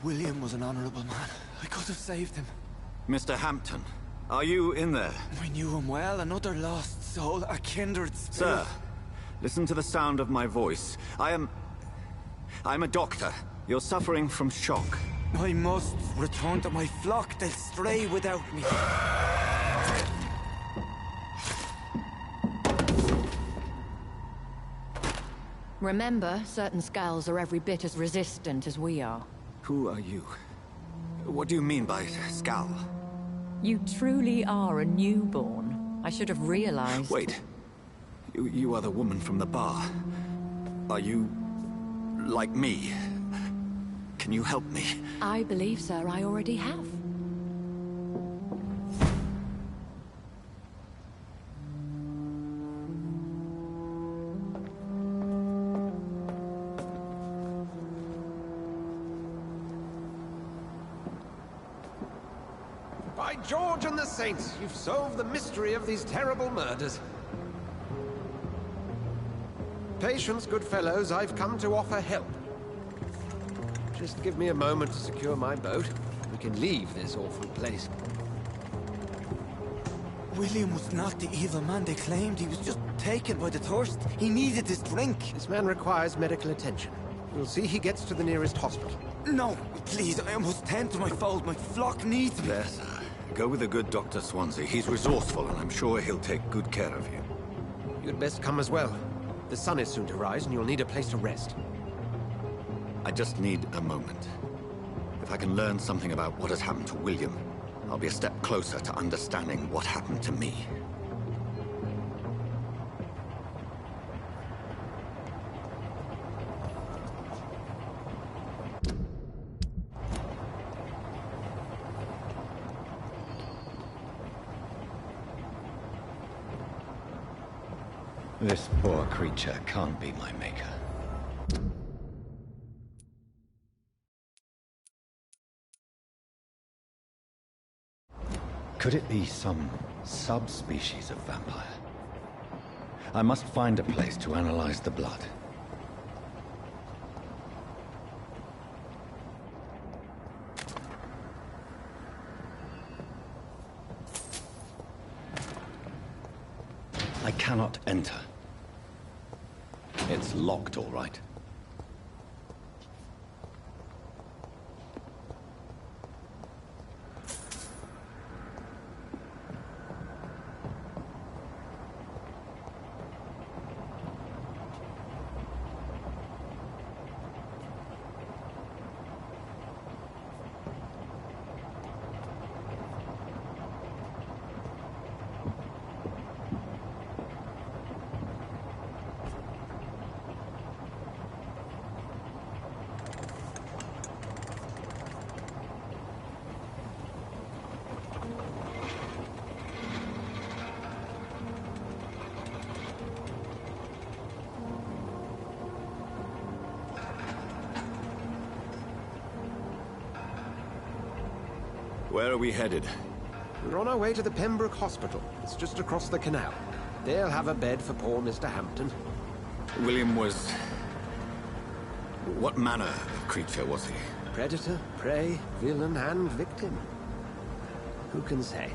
William was an honorable man. I could have saved him. Mr. Hampton, are you in there? I knew him well, another lost soul, a kindred spirit. Sir, listen to the sound of my voice. I'm a doctor. You're suffering from shock. I must return to my flock. They'll stray without me. Remember, certain skulls are every bit as resistant as we are. Who are you? What do you mean by Skal? You truly are a newborn. I should have realized. Wait. You are the woman from the bar. Are you... like me? Can you help me? I believe, sir, I already have. By George and the Saints, you've solved the mystery of these terrible murders. Patience, good fellows, I've come to offer help. Just give me a moment to secure my boat. We can leave this awful place. William was not the evil man they claimed. He was just taken by the thirst. He needed this drink. This man requires medical attention. We'll see he gets to the nearest hospital. No, please, I must tend to my fold. My flock needs me. There, sir. Go with the good Dr. Swansea. He's resourceful, and I'm sure he'll take good care of you. You'd best come as well. The sun is soon to rise, and you'll need a place to rest. I just need a moment. If I can learn something about what has happened to William, I'll be a step closer to understanding what happened to me. This poor creature can't be my maker. Could it be some subspecies of vampire? I must find a place to analyze the blood. I cannot enter. It's locked, all right. Where are we headed? We're on our way to the Pembroke Hospital. It's just across the canal. They'll have a bed for poor Mr. Hampton. William was... what manner of creature was he? Predator, prey, villain, and victim. Who can say?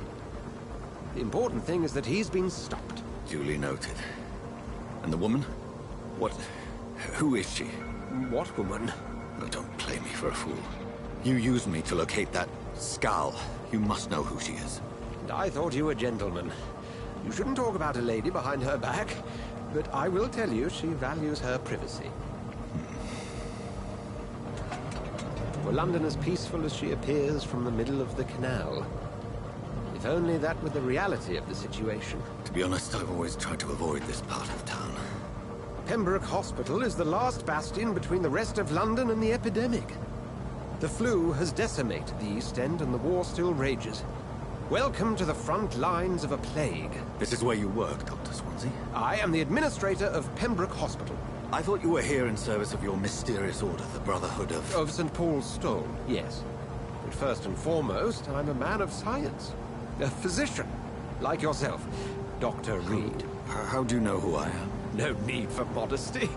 The important thing is that he's been stopped. Duly noted. And the woman? What... who is she? What woman? Oh, don't play me for a fool. You used me to locate that Skal. You must know who she is. And I thought you a gentleman. You shouldn't talk about a lady behind her back, but I will tell you she values her privacy. For London as peaceful as she appears from the middle of the canal. If only that were the reality of the situation. To be honest, I've always tried to avoid this part of town. Pembroke Hospital is the last bastion between the rest of London and the epidemic. The flu has decimated the East End and the war still rages. Welcome to the front lines of a plague. This is where you work, Dr. Swansea? I am the administrator of Pembroke Hospital. I thought you were here in service of your mysterious order, the Brotherhood of... Of St. Paul's Stole, yes. But first and foremost, I'm a man of science. A physician, like yourself, Dr. Reed. How do you know who I am? No need for modesty.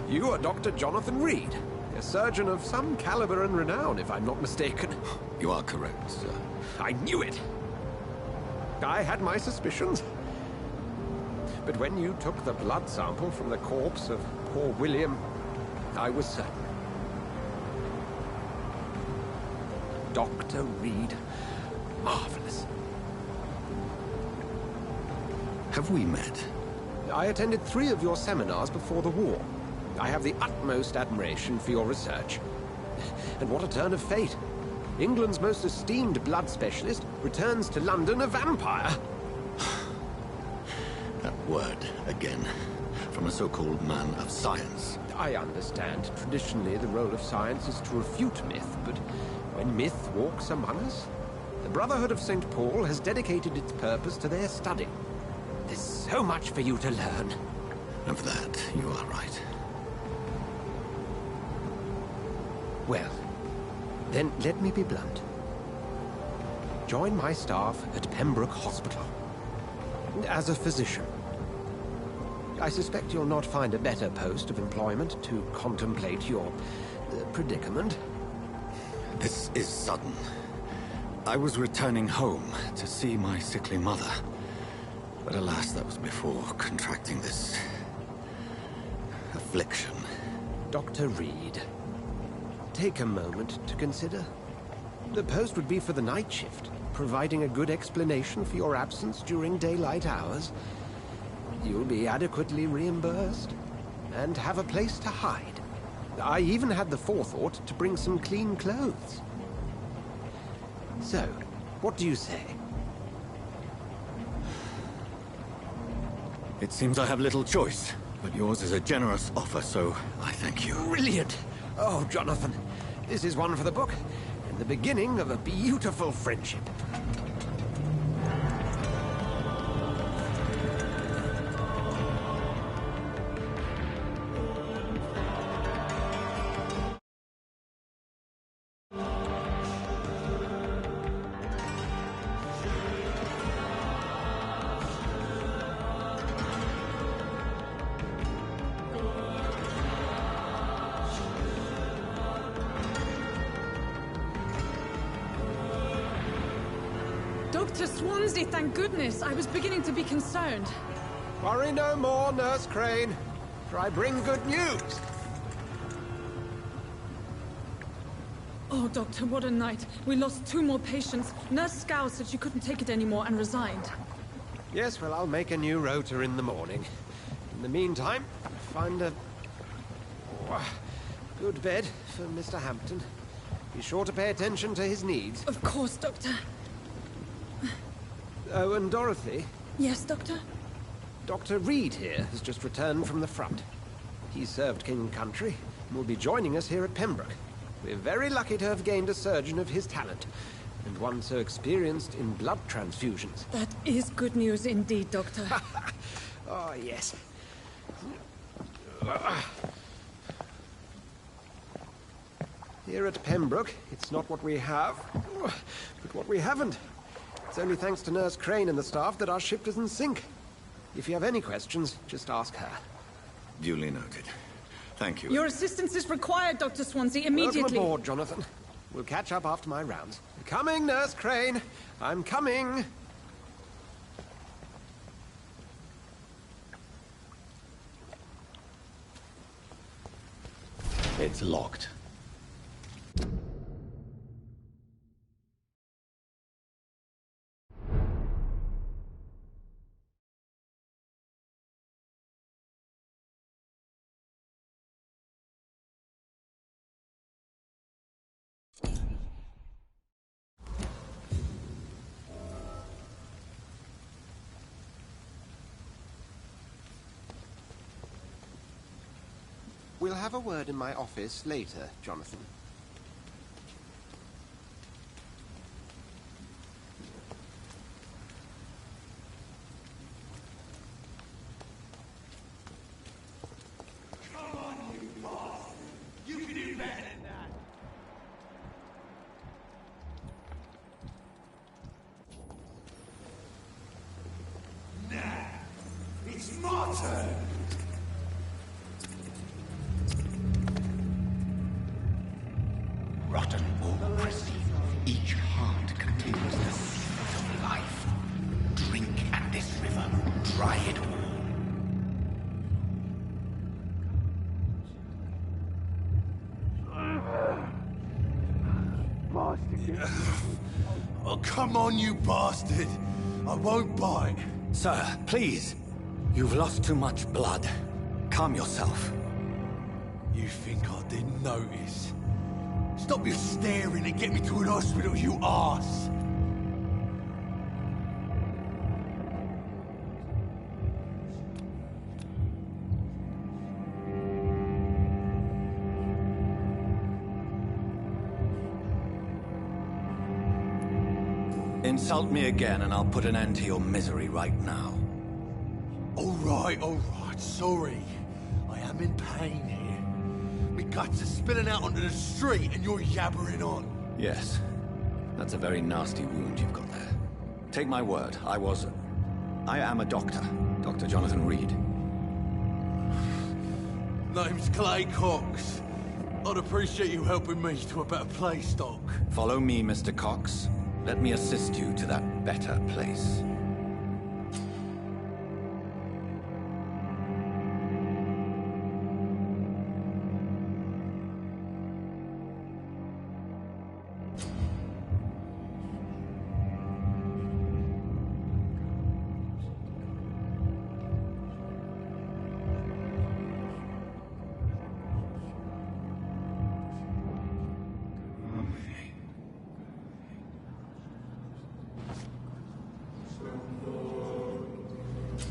You are Dr. Jonathan Reed, A surgeon of some caliber and renown, if I'm not mistaken. You are correct, sir. I knew it! I had my suspicions. But when you took the blood sample from the corpse of poor William, I was certain. Dr. Reed. Marvelous. Have we met? I attended 3 of your seminars before the war. I have the utmost admiration for your research. And what a turn of fate. England's most esteemed blood specialist returns to London a vampire. That word, again. From a so-called man of science. I understand. Traditionally, the role of science is to refute myth, but when myth walks among us, the Brotherhood of St. Paul has dedicated its purpose to their study. There's so much for you to learn. Of that, you are right. Well, then let me be blunt. Join my staff at Pembroke Hospital. As a physician. I suspect you'll not find a better post of employment to contemplate your predicament. This is sudden. I was returning home to see my sickly mother. But alas, that was before contracting this affliction. Dr. Reed, take a moment to consider. The post would be for the night shift, providing a good explanation for your absence during daylight hours. You'll be adequately reimbursed, and have a place to hide. I even had the forethought to bring some clean clothes. So, what do you say? It seems I have little choice, but yours is a generous offer, so I thank you. Brilliant! Oh, Jonathan, this is one for the book, and the beginning of a beautiful friendship. Dr. Swansea, thank goodness. I was beginning to be concerned. Worry no more, Nurse Crane, for I bring good news. Oh, Doctor, what a night. We lost 2 more patients. Nurse Scow said she couldn't take it anymore and resigned. Yes, well, I'll make a new rota in the morning. In the meantime, find a good bed for Mr. Hampton. Be sure to pay attention to his needs. Of course, Doctor. Oh, and Dorothy? Yes, Doctor? Dr. Reed here has just returned from the front. He served King and Country and will be joining us here at Pembroke. We're very lucky to have gained a surgeon of his talent, and one so experienced in blood transfusions. That is good news indeed, Doctor. Oh, yes. Here at Pembroke, it's not what we have, but what we haven't. It's only thanks to Nurse Crane and the staff that our ship doesn't sink. If you have any questions, just ask her. Duly noted. Thank you. Your assistance is required, Dr. Swansea, immediately. Welcome aboard, Jonathan. We'll catch up after my rounds. Coming, Nurse Crane. I'm coming. It's locked. We'll have a word in my office later, Jonathan. Come on, you bastard! You can do better than that! Now, it's my turn! come on, you bastard! I won't bite. Sir, please. You've lost too much blood. Calm yourself. You think I didn't notice? Stop your staring and get me to an hospital, you arse! Insult me again and I'll put an end to your misery right now. All right, sorry. I am in pain here. Me guts are spilling out onto the street and you're yabbering on. Yes. That's a very nasty wound you've got there. Take my word, I am a doctor. Dr. Jonathan Reed. Name's Clay Cox. I'd appreciate you helping me to a better place, Doc. Follow me, Mr. Cox. Let me assist you to that better place.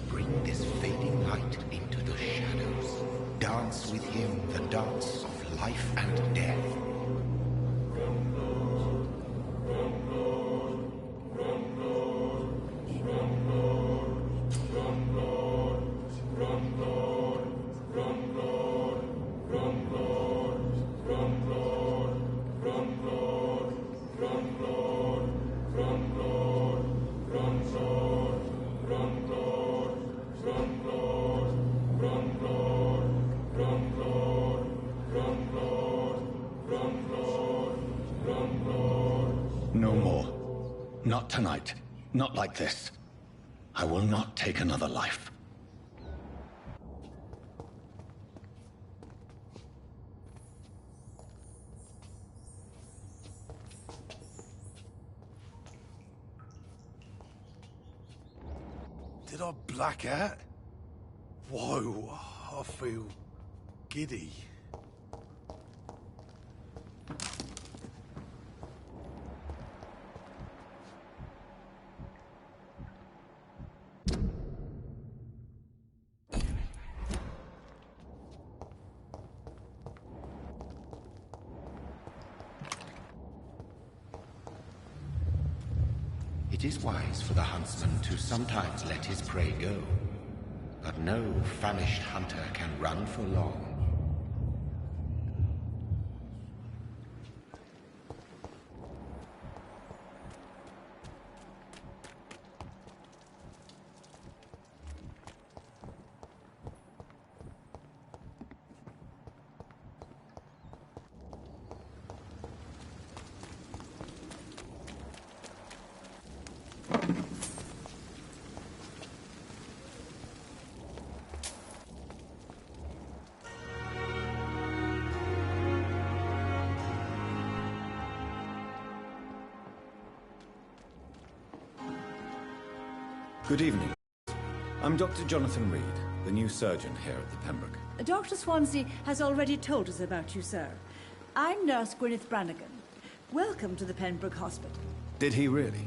Bring this fading light into the shadows. Dance with him the dance of life and death. No more. Not tonight. Not like this. I will not take another life. Did I black out? Whoa, I feel giddy. It is wise for the huntsman to sometimes let his prey go, but no famished hunter can run for long. Good evening. I'm Dr. Jonathan Reed, the new surgeon here at the Pembroke. Dr. Swansea has already told us about you, sir. I'm Nurse Gwyneth Brannigan. Welcome to the Pembroke Hospital. Did he really?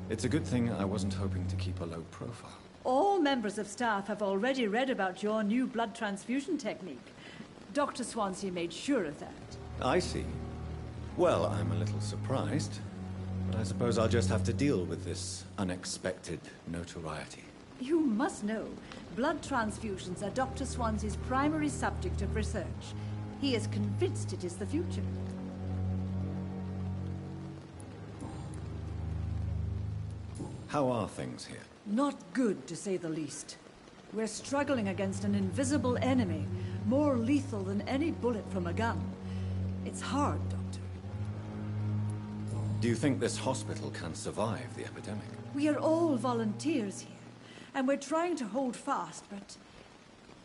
It's a good thing I wasn't hoping to keep a low profile. All members of staff have already read about your new blood transfusion technique. Dr. Swansea made sure of that. I see. Well, I'm a little surprised, but I suppose I'll just have to deal with this unexpected notoriety. You must know, blood transfusions are Dr. Swansea's primary subject of research. He is convinced it is the future. How are things here? Not good, to say the least. We're struggling against an invisible enemy, more lethal than any bullet from a gun. It's hard, Doctor. Do you think this hospital can survive the epidemic? We are all volunteers here, and we're trying to hold fast, but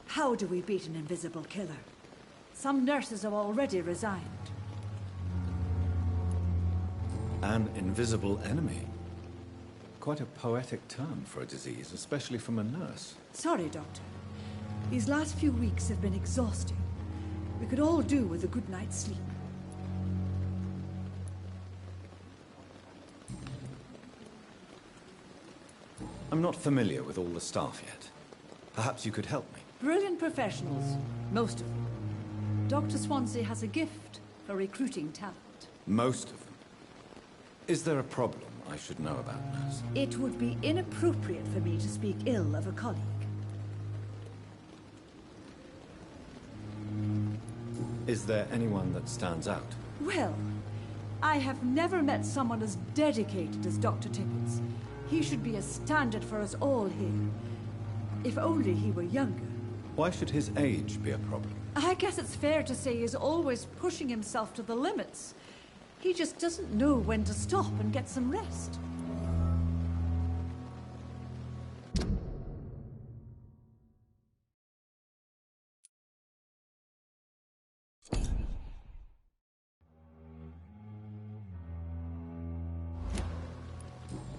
how do we beat an invisible killer? Some nurses have already resigned. An invisible enemy? Quite a poetic term for a disease, especially from a nurse. Sorry, Doctor. These last few weeks have been exhausting. We could all do with a good night's sleep. I'm not familiar with all the staff yet. Perhaps you could help me. Brilliant professionals, most of them. Dr. Swansea has a gift for recruiting talent. Most of them. Is there a problem I should know about, nurse? It would be inappropriate for me to speak ill of a colleague. Is there anyone that stands out? Well, I have never met someone as dedicated as Dr. Tippins. He should be a standard for us all here. If only he were younger. Why should his age be a problem? I guess it's fair to say he's always pushing himself to the limits. He just doesn't know when to stop and get some rest.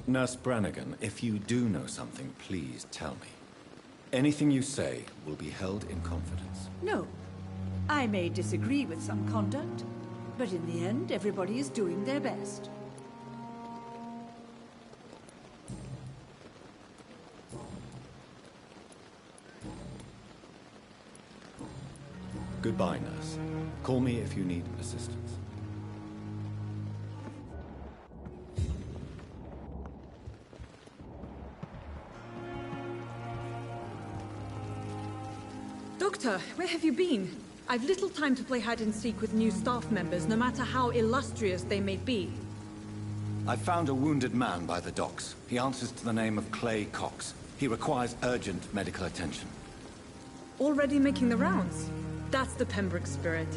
Nurse Brannigan, if you do know something, please tell me. Anything you say will be held in confidence. No. I may disagree with some conduct, but in the end, everybody is doing their best. Goodbye, nurse. Call me if you need assistance. Doctor, where have you been? I've little time to play hide-and-seek with new staff members, no matter how illustrious they may be. I found a wounded man by the docks. He answers to the name of Clay Cox. He requires urgent medical attention. Already making the rounds? That's the Pembroke spirit.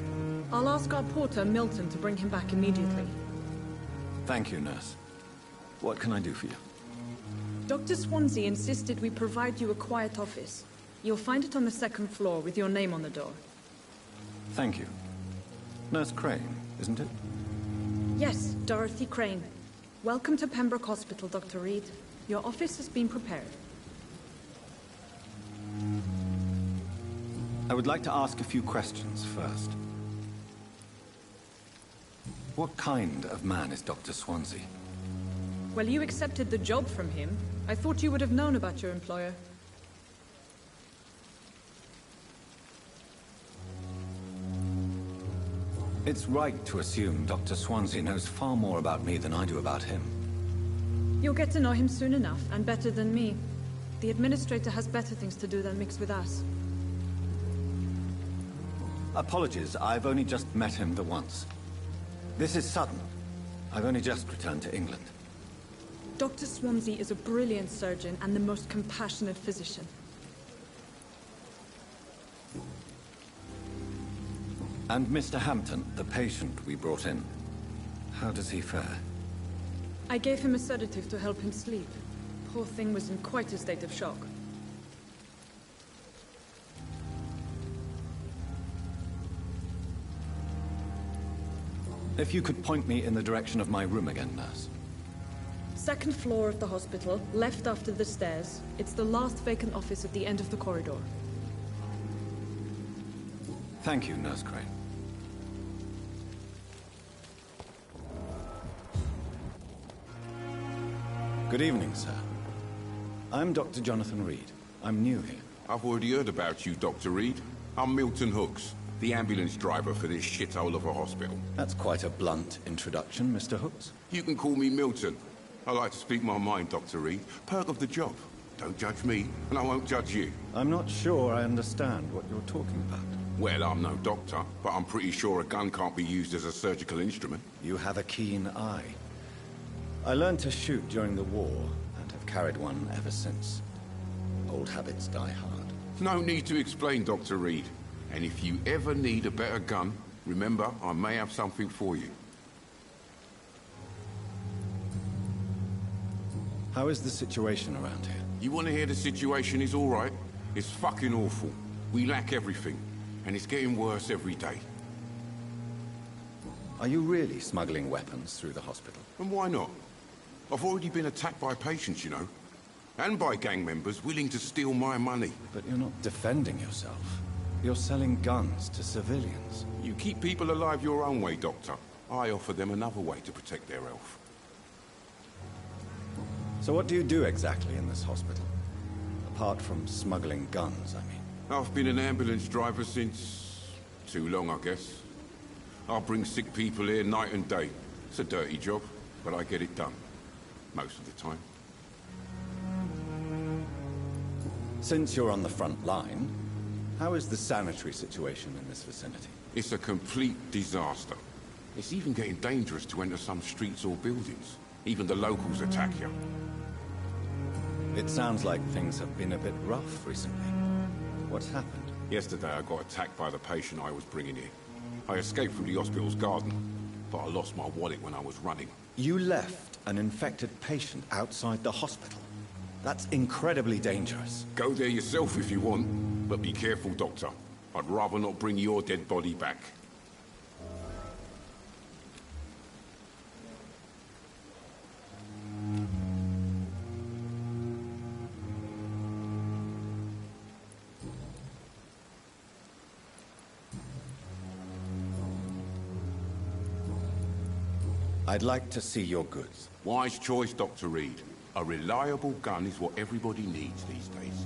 I'll ask our porter, Milton, to bring him back immediately. Thank you, nurse. What can I do for you? Dr. Swansea insisted we provide you a quiet office. You'll find it on the second floor with your name on the door. Thank you. Nurse Crane, isn't it? Yes, Dorothy Crane. Welcome to Pembroke Hospital, Dr. Reed. Your office has been prepared. I would like to ask a few questions first. What kind of man is Dr. Swansea? Well, you accepted the job from him. I thought you would have known about your employer. It's right to assume Dr. Swansea knows far more about me than I do about him. You'll get to know him soon enough, and better than me. The administrator has better things to do than mix with us. Apologies, I've only just met him the once. This is sudden. I've only just returned to England. Dr. Swansea is a brilliant surgeon and the most compassionate physician. And Mr. Hampton, the patient we brought in, how does he fare? I gave him a sedative to help him sleep. Poor thing was in quite a state of shock. If you could point me in the direction of my room again, nurse. Second floor of the hospital, left after the stairs. It's the last vacant office at the end of the corridor. Thank you, Nurse Crane. Good evening, sir. I'm Dr. Jonathan Reed. I'm new here. I've already heard about you, Dr. Reed. I'm Milton Hooks, the ambulance driver for this shithole of a hospital. That's quite a blunt introduction, Mr. Hooks. You can call me Milton. I like to speak my mind, Dr. Reed. Perk of the job. Don't judge me, and I won't judge you. I'm not sure I understand what you're talking about. Well, I'm no doctor, but I'm pretty sure a gun can't be used as a surgical instrument. You have a keen eye. I learned to shoot during the war, and have carried one ever since. Old habits die hard. No need to explain, Dr. Reed. And if you ever need a better gun, remember, I may have something for you. How is the situation around here? You want to hear the situation is all right? It's fucking awful. We lack everything, and it's getting worse every day. Are you really smuggling weapons through the hospital? And why not? I've already been attacked by patients, you know. And by gang members willing to steal my money. But you're not defending yourself. You're selling guns to civilians. You keep people alive your own way, Doctor. I offer them another way to protect their health. So what do you do exactly in this hospital? Apart from smuggling guns, I mean. I've been an ambulance driver since... too long, I guess. I bring sick people here night and day. It's a dirty job, but I get it done. Most of the time. Since you're on the front line, how is the sanitary situation in this vicinity? It's a complete disaster. It's even getting dangerous to enter some streets or buildings. Even the locals attack you. It sounds like things have been a bit rough recently. What's happened? Yesterday I got attacked by the patient I was bringing here. I escaped from the hospital's garden, but I lost my wallet when I was running. You left an infected patient outside the hospital? That's incredibly dangerous. Go there yourself if you want, but be careful, Doctor. I'd rather not bring your dead body back. I'd like to see your goods. Wise choice, Dr. Reed. A reliable gun is what everybody needs these days.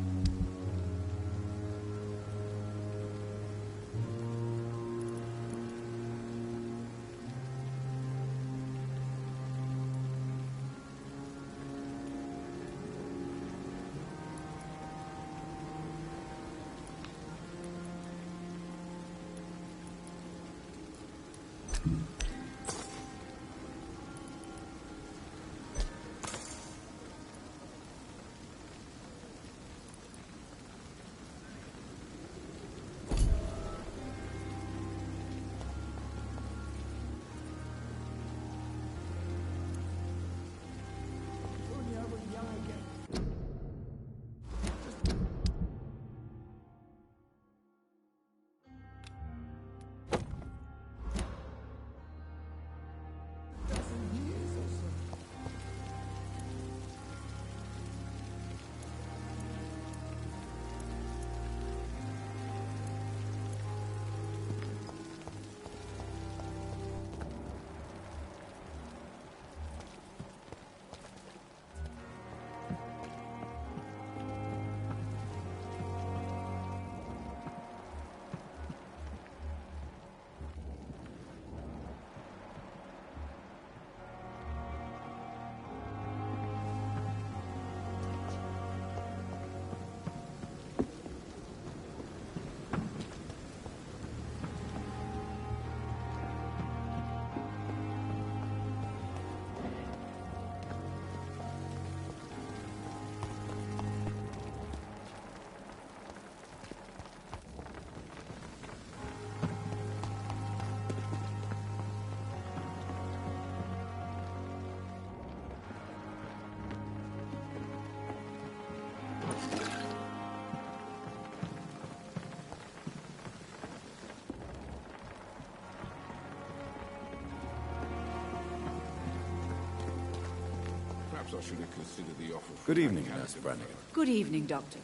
Perhaps I should have considered the offer. Good evening, Nurse Brannigan. Good evening, Doctor.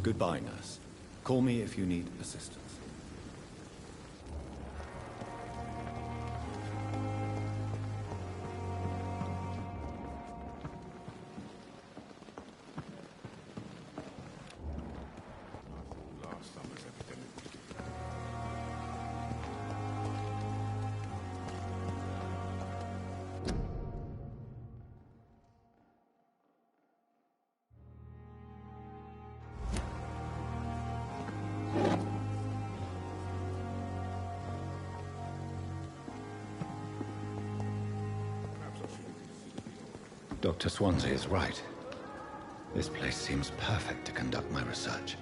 Goodbye, nurse. Call me if you need assistance. Last summer's epidemic. Dr. Swansea is right. This place seems perfect to conduct my research.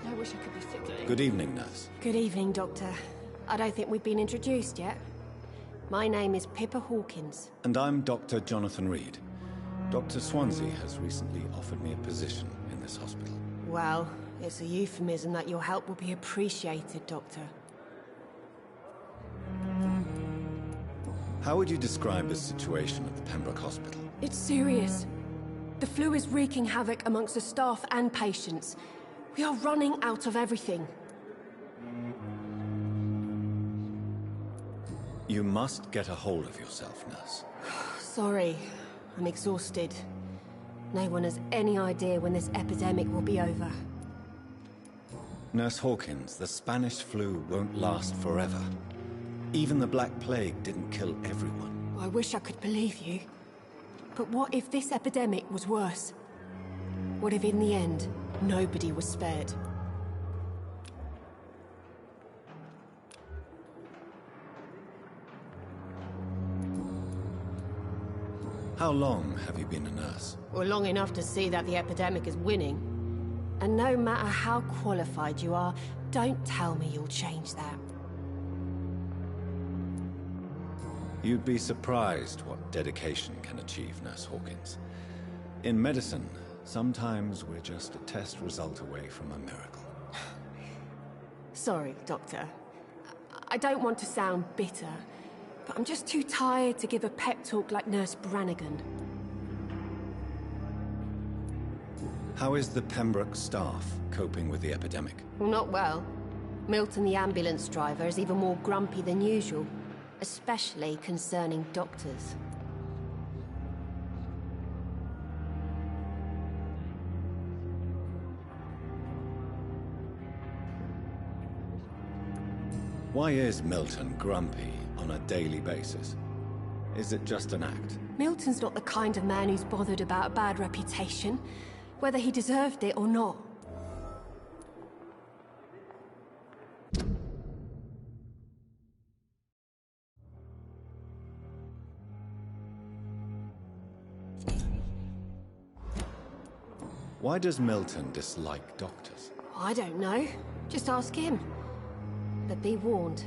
I wish I could be sitting. Good evening, nurse. Good evening, Doctor. I don't think we've been introduced yet. My name is Pippa Hawkins. And I'm Dr. Jonathan Reed. Dr. Swansea has recently offered me a position in this hospital. Well, it's a euphemism that your help will be appreciated, Doctor. How would you describe the situation at the Pembroke Hospital? It's serious. The flu is wreaking havoc amongst the staff and patients. We are running out of everything. You must get a hold of yourself, nurse. Sorry, I'm exhausted. No one has any idea when this epidemic will be over. Nurse Hawkins, the Spanish flu won't last forever. Even the Black Plague didn't kill everyone. I wish I could believe you. But what if this epidemic was worse? What if in the end, nobody was spared? How long have you been a nurse? Well, long enough to see that the epidemic is winning. And no matter how qualified you are, don't tell me you'll change that. You'd be surprised what dedication can achieve, Nurse Hawkins. In medicine, sometimes we're just a test result away from a miracle. Sorry, Doctor. I don't want to sound bitter, but I'm just too tired to give a pep talk like Nurse Brannigan. How is the Pembroke staff coping with the epidemic? Well, not well. Milton, the ambulance driver, is even more grumpy than usual. Especially concerning doctors. Why is Milton grumpy on a daily basis? Is it just an act? Milton's not the kind of man who's bothered about a bad reputation, whether he deserved it or not. Why does Milton dislike doctors? I don't know. Just ask him. But be warned,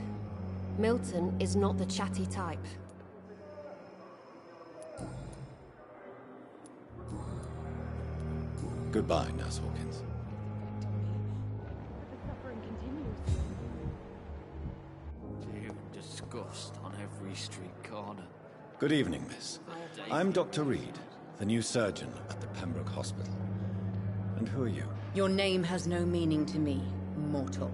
Milton is not the chatty type. Goodbye, Nurse Hawkins. Dew and disgust on every street corner. Good evening, miss. I'm Dr. Reed, the new surgeon at the Pembroke Hospital. And who are you? Your name has no meaning to me, mortal.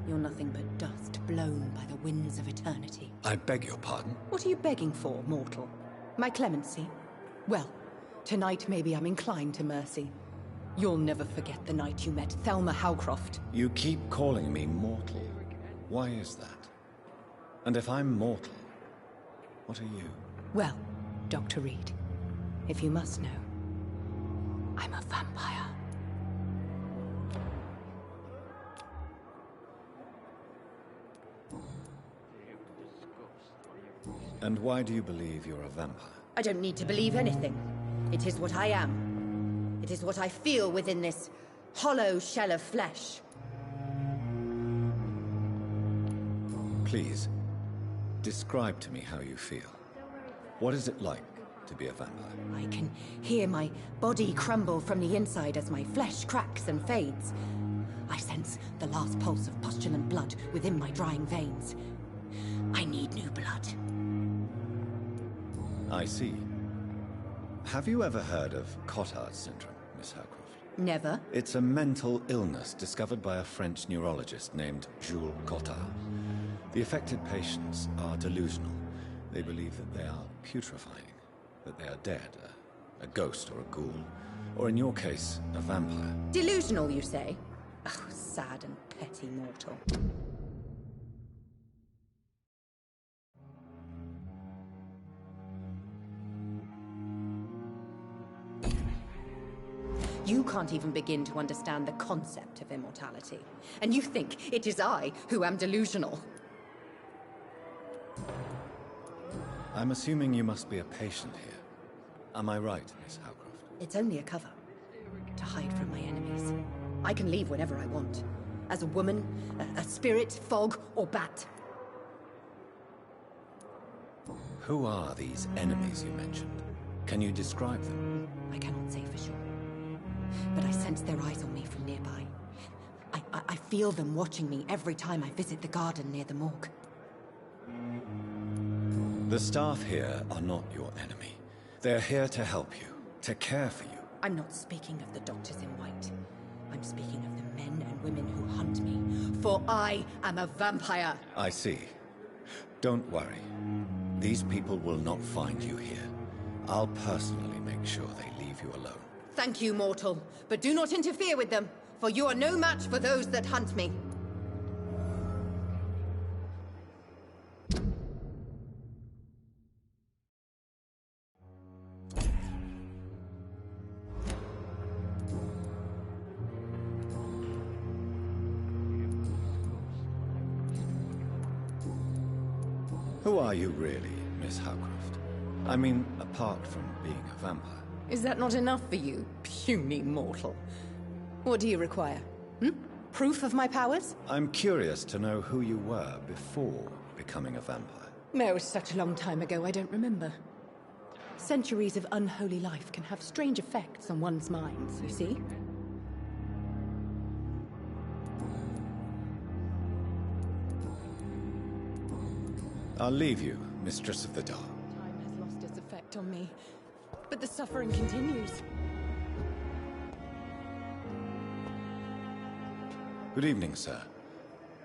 You're nothing but dust blown by the winds of eternity. I beg your pardon? What are you begging for, mortal? My clemency? Well, tonight maybe I'm inclined to mercy. You'll never forget the night you met Thelma Howcroft. You keep calling me mortal. Why is that? And if I'm mortal, what are you? Well, Dr. Reed, if you must know, I'm a vampire. And why do you believe you're a vampire? I don't need to believe anything. It is what I am. It is what I feel within this hollow shell of flesh. Please, describe to me how you feel. What is it like to be a vampire? I can hear my body crumble from the inside as my flesh cracks and fades. I sense the last pulse of postulant blood within my drying veins. I need new blood. I see. Have you ever heard of Cotard's syndrome, Miss Howcroft? Never. It's a mental illness discovered by a French neurologist named Jules Cotard. The affected patients are delusional. They believe that they are putrefying, that they are dead, a ghost or a ghoul, or in your case, a vampire. Delusional, you say? Oh, sad and petty mortal. You can't even begin to understand the concept of immortality. And you think it is I who am delusional. I'm assuming you must be a patient here. Am I right, Miss Howcroft? It's only a cover. To hide from my enemies. I can leave whenever I want. As a woman, a spirit, fog, or bat. Who are these enemies you mentioned? Can you describe them? I cannot say for sure. But I sense their eyes on me from nearby. I feel them watching me every time I visit the garden near the morgue. The staff here are not your enemy. They're here to help you, to care for you. I'm not speaking of the doctors in white. I'm speaking of the men and women who hunt me. For I am a vampire. I see. Don't worry. These people will not find you here. I'll personally make sure they leave you alone. Thank you, mortal. But do not interfere with them, for you are no match for those that hunt me. Who are you really, Miss Howcroft? I mean, apart from being a vampire. Is that not enough for you, puny mortal? What do you require? Proof of my powers? I'm curious to know who you were before becoming a vampire. It was such a long time ago, I don't remember. Centuries of unholy life can have strange effects on one's minds, you see? I'll leave you, Mistress of the Dark. Time has lost its effect on me, but the suffering continues. Good evening, sir.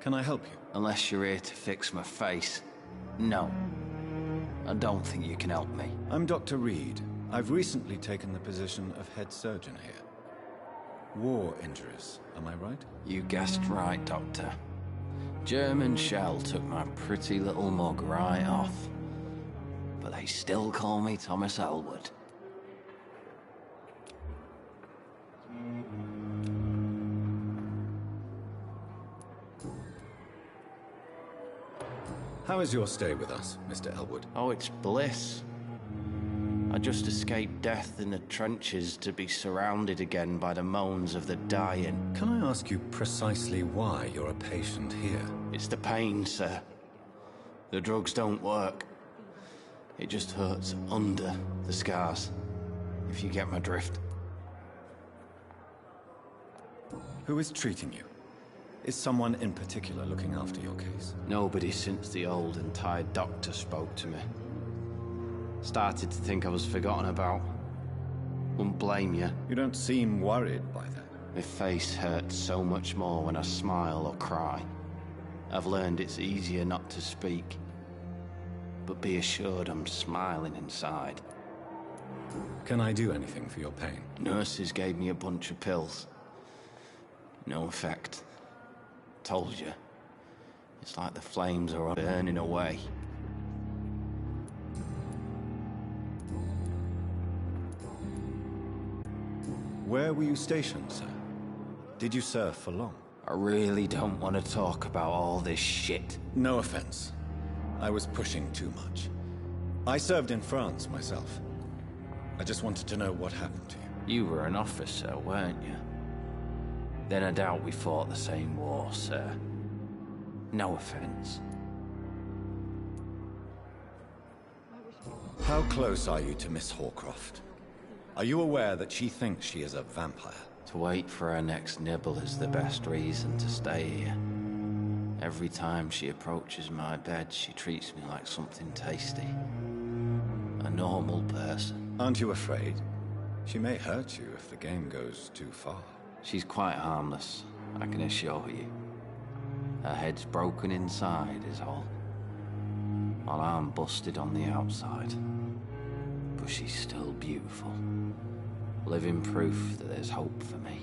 Can I help you? Unless you're here to fix my face. No. I don't think you can help me. I'm Dr. Reed. I've recently taken the position of head surgeon here. War injuries, am I right? You guessed right, Doctor. German shell took my pretty little mug right off. But they still call me Thomas Elwood. How is your stay with us, Mr. Elwood? Oh, it's bliss. I just escaped death in the trenches to be surrounded again by the moans of the dying. Can I ask you precisely why you're a patient here? It's the pain, sir. The drugs don't work. It just hurts under the scars, if you get my drift. Who is treating you? Is someone in particular looking after your case? Nobody since the old and tired doctor spoke to me. Started to think I was forgotten about. Wouldn't blame you. You don't seem worried by that. My face hurts so much more when I smile or cry. I've learned it's easier not to speak. But be assured I'm smiling inside. Can I do anything for your pain? Nurses gave me a bunch of pills. No effect. Told you. It's like the flames are burning away. Where were you stationed, sir? Did you serve for long? I really don't want to talk about all this shit. No offense. I was pushing too much. I served in France myself. I just wanted to know what happened to you. You were an officer, weren't you? Then I doubt we fought the same war, sir. No offense. How close are you to Miss Hawcroft? Are you aware that she thinks she is a vampire? To wait for her next nibble is the best reason to stay here. Every time she approaches my bed, she treats me like something tasty. A normal person. Aren't you afraid? She may hurt you if the game goes too far. She's quite harmless, I can assure you. Her head's broken inside is all. While I'm busted on the outside. But she's still beautiful. Living proof that there's hope for me.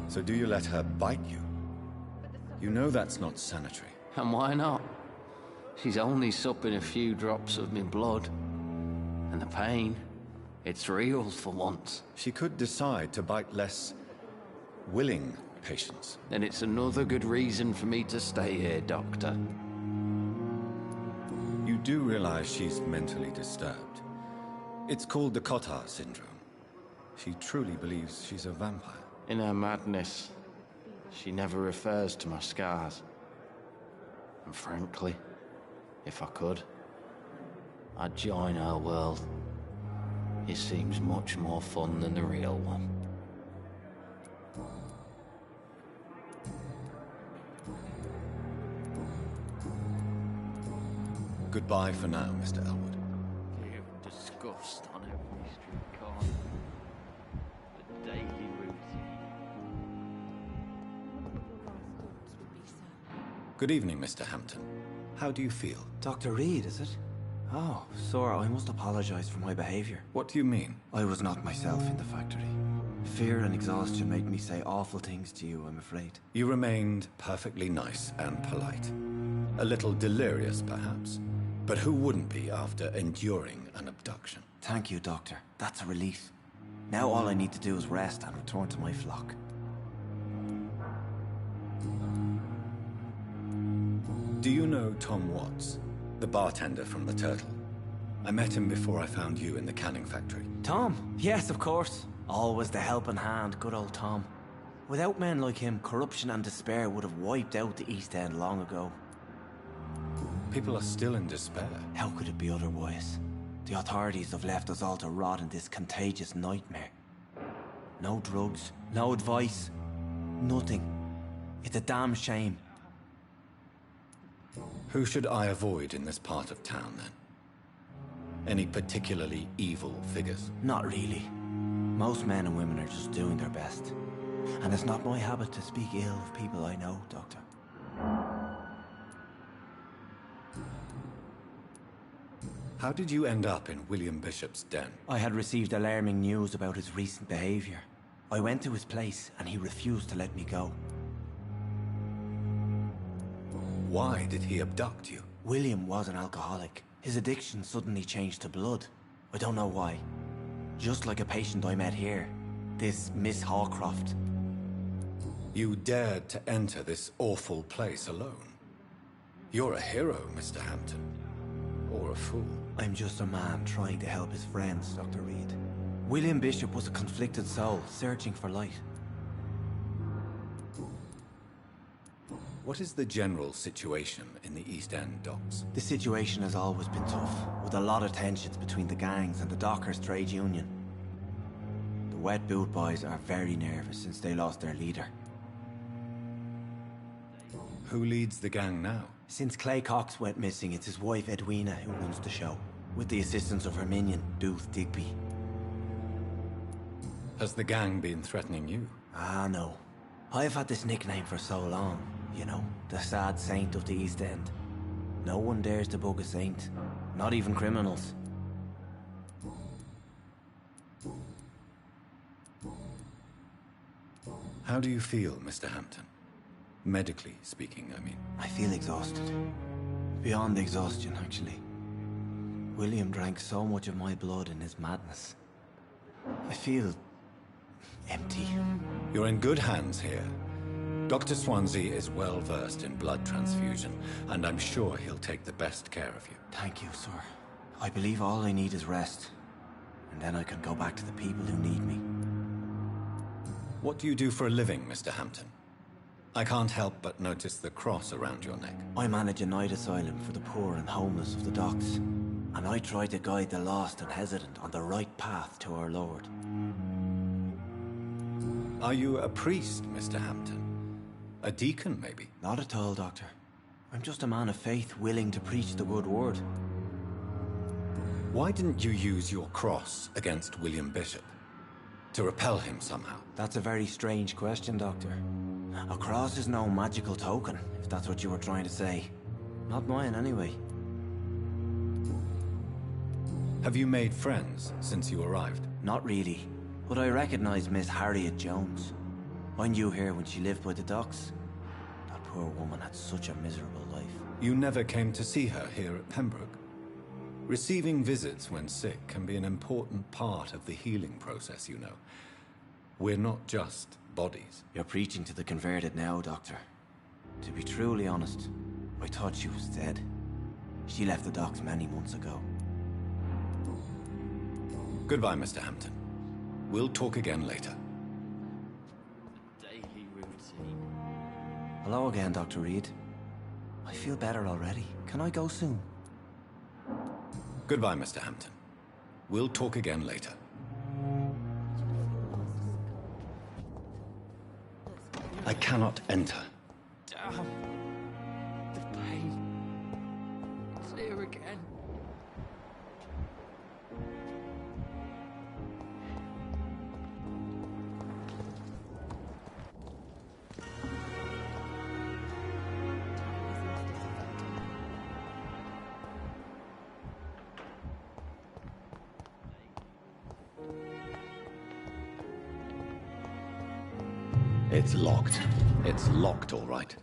So do you let her bite you? You know that's not sanitary. And why not? She's only supping a few drops of me blood. And the pain, it's real for once. She could decide to bite less willing patients. Then it's another good reason for me to stay here, Doctor. You do realize she's mentally disturbed. It's called the Cotard syndrome. She truly believes she's a vampire. In her madness, she never refers to my scars. And frankly, if I could, I'd join her world. It seems much more fun than the real one. Goodbye for now, Mr. Elwood. You disgust on every street corner. The daily routine. Good evening, Mr. Hampton. How do you feel? Dr. Reed, is it? Oh, sir, I must apologize for my behavior. What do you mean? I was not myself in the factory. Fear and exhaustion made me say awful things to you, I'm afraid. You remained perfectly nice and polite. A little delirious, perhaps. But who wouldn't be after enduring an abduction? Thank you, Doctor. That's a relief. Now all I need to do is rest and return to my flock. Do you know Tom Watts, the bartender from the Turtle? I met him before I found you in the canning factory. Tom? Yes, of course. Always the helping hand, good old Tom. Without men like him, corruption and despair would have wiped out the East End long ago. People are still in despair. How could it be otherwise? The authorities have left us all to rot in this contagious nightmare. No drugs, no advice, nothing. It's a damn shame. Who should I avoid in this part of town, then? Any particularly evil figures? Not really. Most men and women are just doing their best. And it's not my habit to speak ill of people I know, Doctor. How did you end up in William Bishop's den? I had received alarming news about his recent behavior. I went to his place and he refused to let me go. Why did he abduct you? William was an alcoholic. His addiction suddenly changed to blood. I don't know why. Just like a patient I met here. This Miss Hawcroft. You dared to enter this awful place alone. You're a hero, Mr. Hampton. Or a fool. I'm just a man trying to help his friends, Dr. Reed. William Bishop was a conflicted soul, searching for light. What is the general situation in the East End docks? The situation has always been tough, with a lot of tensions between the gangs and the dockers' trade union. The Wet Boot Boys are very nervous since they lost their leader. Who leads the gang now? Since Clay Cox went missing, it's his wife Edwina who runs the show, with the assistance of her minion, Dooth Digby. Has the gang been threatening you? Ah, no. I've had this nickname for so long, you know, the sad saint of the East End. No one dares to bug a saint, not even criminals. How do you feel, Mr. Hampton? Medically speaking, I mean. I feel exhausted. Beyond exhaustion, actually. William drank so much of my blood in his madness. I feel empty. You're in good hands here. Dr. Swansea is well versed in blood transfusion, and I'm sure he'll take the best care of you. Thank you, sir. I believe all I need is rest. And then I can go back to the people who need me. What do you do for a living, Mr. Hampton? I can't help but notice the cross around your neck. I manage a night asylum for the poor and homeless of the docks. And I try to guide the lost and hesitant on the right path to our Lord. Are you a priest, Mr. Hampton? A deacon, maybe? Not at all, Doctor. I'm just a man of faith willing to preach the good word. Why didn't you use your cross against William Bishop? To repel him somehow? That's a very strange question, Doctor. A cross is no magical token, if that's what you were trying to say. Not mine, anyway. Have you made friends since you arrived? Not really, but I recognize Miss Harriet Jones. I knew her when she lived by the docks. That poor woman had such a miserable life. You never came to see her here at Pembroke? Receiving visits when sick can be an important part of the healing process, you know. We're not just bodies. You're preaching to the converted now, Doctor. To be truly honest, I thought she was dead. She left the docks many months ago. Goodbye, Mr. Hampton. We'll talk again later. Daily routine. Hello again, Dr. Reed. I feel better already. Can I go soon? Goodbye, Mr. Hampton. We'll talk again later. I cannot enter. Damn. The pain. It's here again. It's locked. It's locked, all right.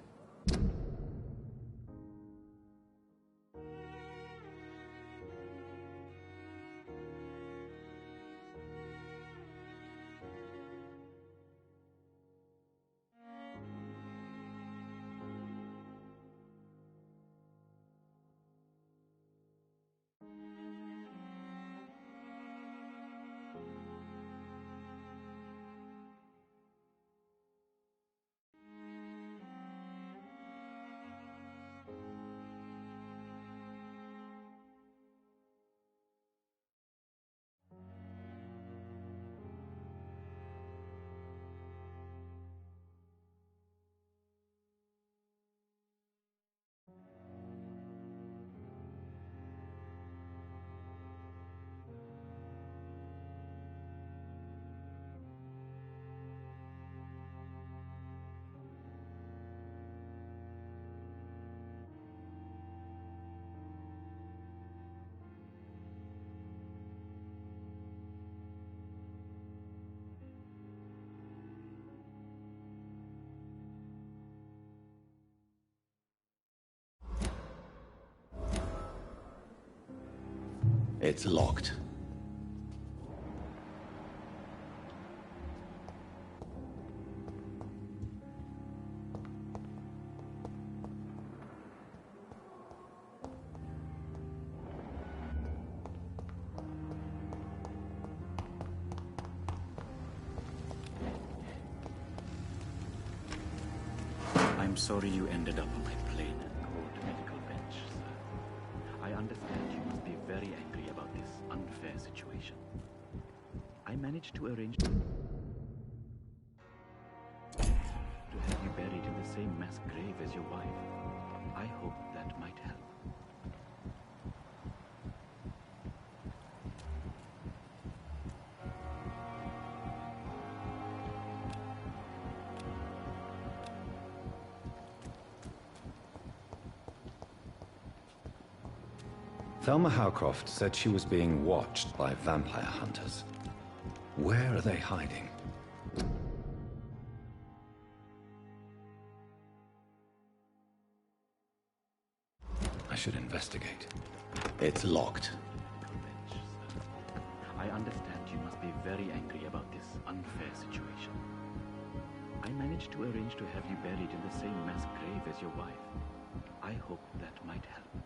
It's locked. I'm sorry you ended up on my plain and cold medical bench, sir. I understand you must be very angry about this unfair situation. I managed to arrange to have you buried in the same mass grave as your wife. I hope that might help. Thelma Howcroft said she was being watched by vampire hunters. Where are they hiding? I should investigate. It's locked. I understand you must be very angry about this unfair situation. I managed to arrange to have you buried in the same mass grave as your wife. I hope that might help.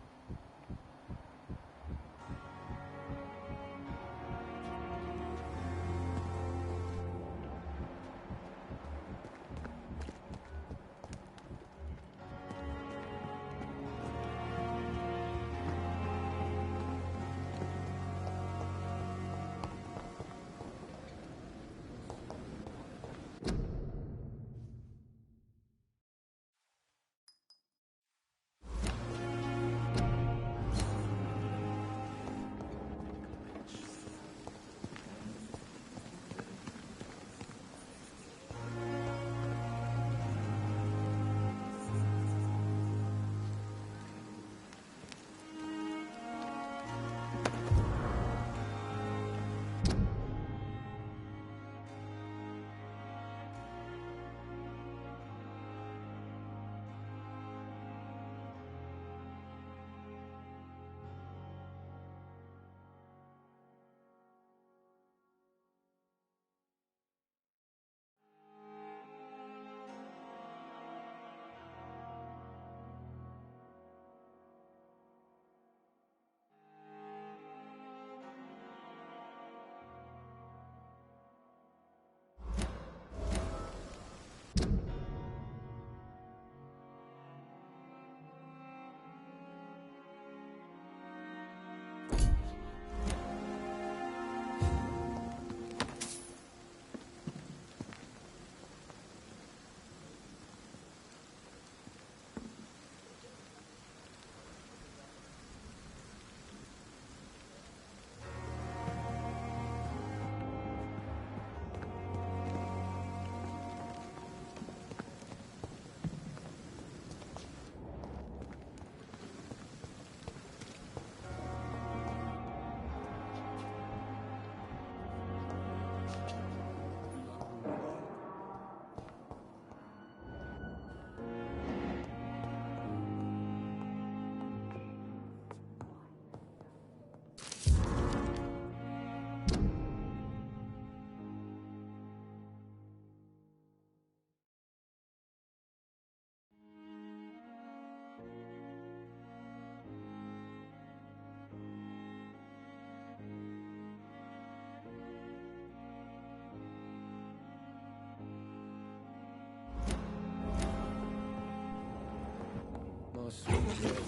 Nice sweet girl.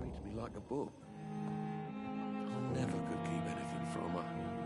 Reads me like a book. I never could keep anything from her.